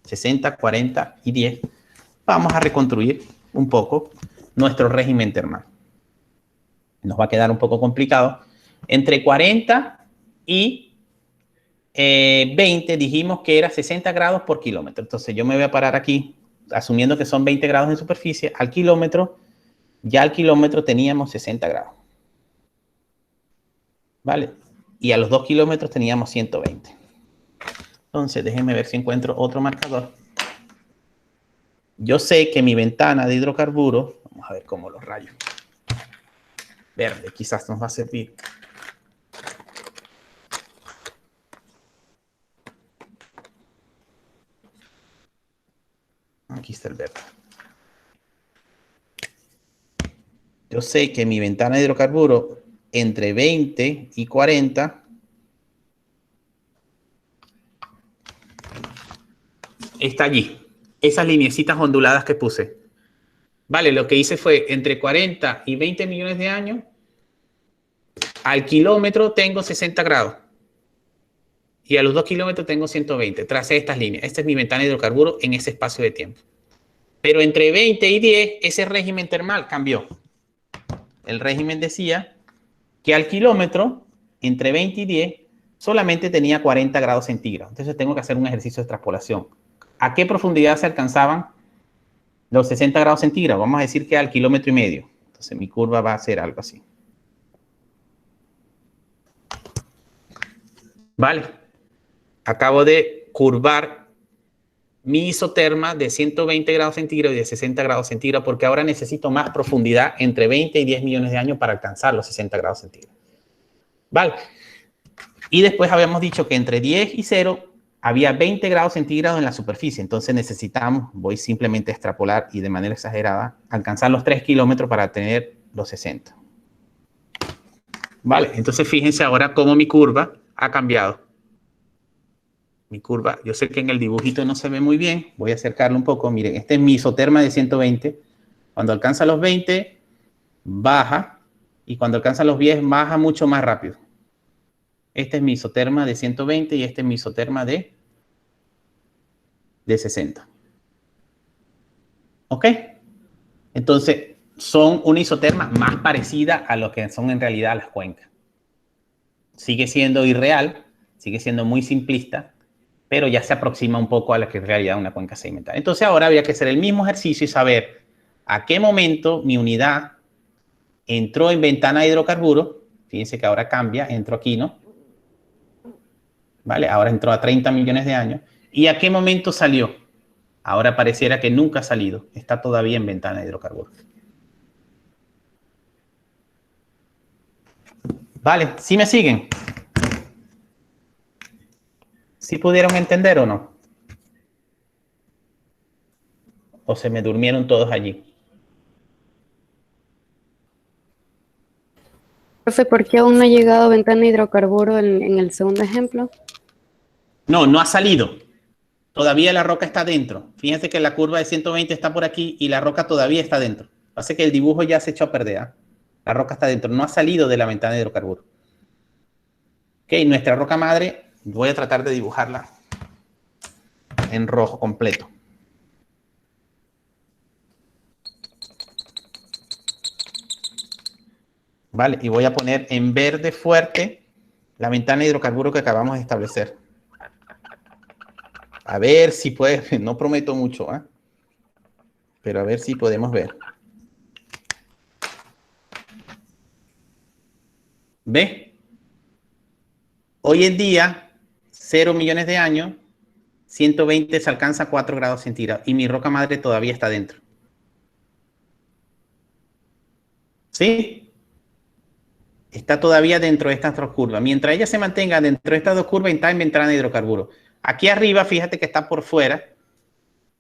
60, 40 y 10, vamos a reconstruir un poco nuestro régimen termal. Nos va a quedar un poco complicado. Entre 40 y 20 dijimos que era 60 grados por kilómetro. Entonces yo me voy a parar aquí, asumiendo que son 20 grados en superficie, al kilómetro, ya al kilómetro teníamos 60 grados. ¿Vale? Y a los 2 kilómetros teníamos 120. Entonces déjenme ver si encuentro otro marcador. Yo sé que mi ventana de hidrocarburos, vamos a ver cómo los rayos. Verde, quizás nos va a servir. Aquí está el verde. Yo sé que mi ventana de hidrocarburos entre 20 y 40 está allí. Esas lineecitas onduladas que puse. Vale, lo que hice fue entre 40 y 20 millones de años, al kilómetro tengo 60 grados. Y a los 2 kilómetros tengo 120. Tracé estas líneas. Esta es mi ventana de hidrocarburos en ese espacio de tiempo. Pero entre 20 y 10, ese régimen termal cambió. El régimen decía que al kilómetro, entre 20 y 10, solamente tenía 40 grados centígrados. Entonces tengo que hacer un ejercicio de extrapolación. ¿A qué profundidad se alcanzaban los 60 grados centígrados? Vamos a decir que al kilómetro y medio. Entonces mi curva va a ser algo así. Vale. Acabo de curvar mi isoterma de 120 grados centígrados y de 60 grados centígrados porque ahora necesito más profundidad entre 20 y 10 millones de años para alcanzar los 60 grados centígrados. Vale. Y después habíamos dicho que entre 10 y 0 había 20 grados centígrados en la superficie. Entonces necesitamos, voy simplemente a extrapolar y de manera exagerada, alcanzar los 3 kilómetros para tener los 60. Vale, entonces fíjense ahora cómo mi curva ha cambiado. Mi curva, yo sé que en el dibujito no se ve muy bien, voy a acercarlo un poco. Miren, este es mi isoterma de 120. Cuando alcanza los 20, baja, y cuando alcanza los 10, baja mucho más rápido. Este es mi isoterma de 120 y este es mi isoterma de 60. ¿Ok? Entonces, son una isoterma más parecida a lo que son en realidad las cuencas. Sigue siendo irreal, sigue siendo muy simplista, pero ya se aproxima un poco a la que es en realidad una cuenca sedimentaria. Entonces ahora habría que hacer el mismo ejercicio y saber a qué momento mi unidad entró en ventana de hidrocarburos. Fíjense que ahora cambia, entro aquí, ¿no? ¿Vale? Ahora entró a 30 millones de años. ¿Y a qué momento salió? Ahora pareciera que nunca ha salido. Está todavía en ventana de hidrocarburos. ¿Vale? ¿Sí me siguen? ¿Sí pudieron entender o no? ¿O se me durmieron todos allí? Profe, ¿por qué aún no ha llegado ventana de hidrocarburo en el segundo ejemplo? No, no ha salido. Todavía la roca está dentro. Fíjense que la curva de 120 está por aquí y la roca todavía está dentro. Hace que el dibujo ya se echó a perder. ¿Eh? La roca está dentro. No ha salido de la ventana de hidrocarburo. Ok, nuestra roca madre, voy a tratar de dibujarla en rojo completo. Vale, y voy a poner en verde fuerte la ventana de hidrocarburo que acabamos de establecer. A ver si puede, no prometo mucho, ¿eh? Pero a ver si podemos ver. ¿Ve? Hoy en día, 0 millones de años, 120 se alcanza a 4 grados centígrados y mi roca madre todavía está dentro. ¿Sí? Está todavía dentro de estas dos curvas. Mientras ella se mantenga dentro de estas dos curvas, está en ventana de hidrocarburos. Aquí arriba, fíjate que está por fuera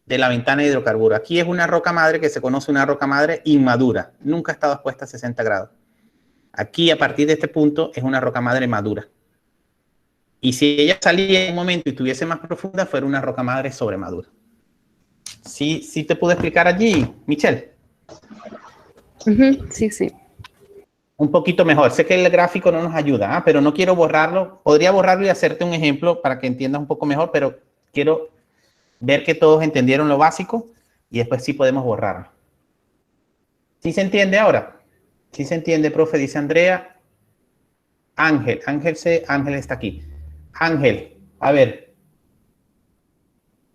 de la ventana de hidrocarburos. Aquí es una roca madre que se conoce una roca madre inmadura. Nunca ha estado expuesta a 60 grados. Aquí, a partir de este punto, es una roca madre madura. Y si ella salía en un momento y estuviese más profunda, fuera una roca madre sobremadura. ¿Sí te pude explicar allí, Michelle? Sí, sí. Un poquito mejor. Sé que el gráfico no nos ayuda, pero no quiero borrarlo. Podría borrarlo y hacerte un ejemplo para que entiendas un poco mejor, pero quiero ver que todos entendieron lo básico y después sí podemos borrarlo. ¿Sí se entiende ahora? ¿Sí se entiende, profe? Dice Andrea. Ángel está aquí. Ángel, a ver.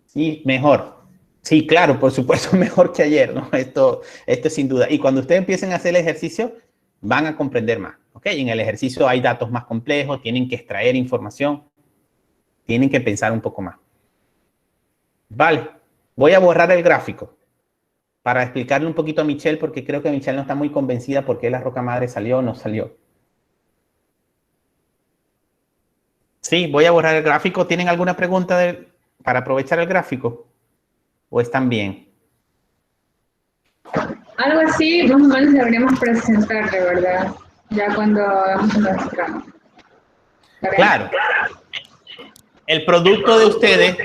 Sí, mejor. Sí, claro, por supuesto, mejor que ayer, ¿no? Esto sin duda. Y cuando ustedes empiecen a hacer el ejercicio, van a comprender más, ¿ok? En el ejercicio hay datos más complejos, tienen que extraer información, tienen que pensar un poco más. Vale, voy a borrar el gráfico para explicarle un poquito a Michelle, porque creo que Michelle no está muy convencida por qué la roca madre salió o no salió. Sí, voy a borrar el gráfico. ¿Tienen alguna pregunta para aprovechar el gráfico? ¿O están bien? Algo así, más o menos deberíamos presentar, de verdad, ya cuando hagamos nuestra... Claro. El producto de ustedes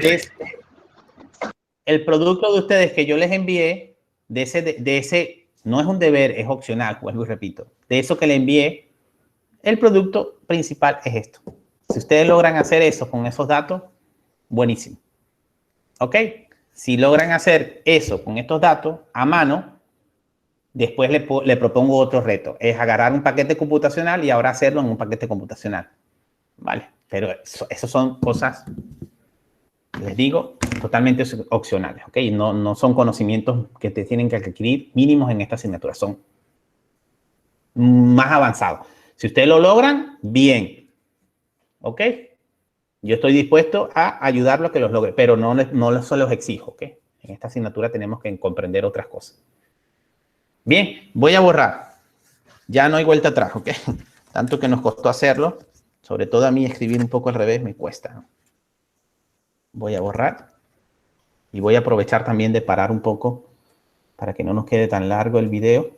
que yo les envié de ese, no es un deber, es opcional, vuelvo y repito, de eso que le envié, el producto principal es esto. Si ustedes logran hacer eso con esos datos, buenísimo. ¿Ok? Si logran hacer eso con estos datos a mano, después le propongo otro reto. Es agarrar un paquete computacional y ahora hacerlo en un paquete computacional. ¿Vale? Pero eso son cosas, les digo, totalmente opcionales. ¿Ok? No son conocimientos que te tienen que adquirir mínimos en esta asignatura. Son más avanzados. Si ustedes lo logran, bien. ¿Ok? Yo estoy dispuesto a ayudarlo a que los logre, pero no se los exijo, ¿ok? En esta asignatura tenemos que comprender otras cosas. Bien, voy a borrar. Ya no hay vuelta atrás, ¿ok? Tanto que nos costó hacerlo, sobre todo a mí escribir un poco al revés me cuesta, ¿no? Voy a borrar y voy a aprovechar también de parar un poco para que no nos quede tan largo el video.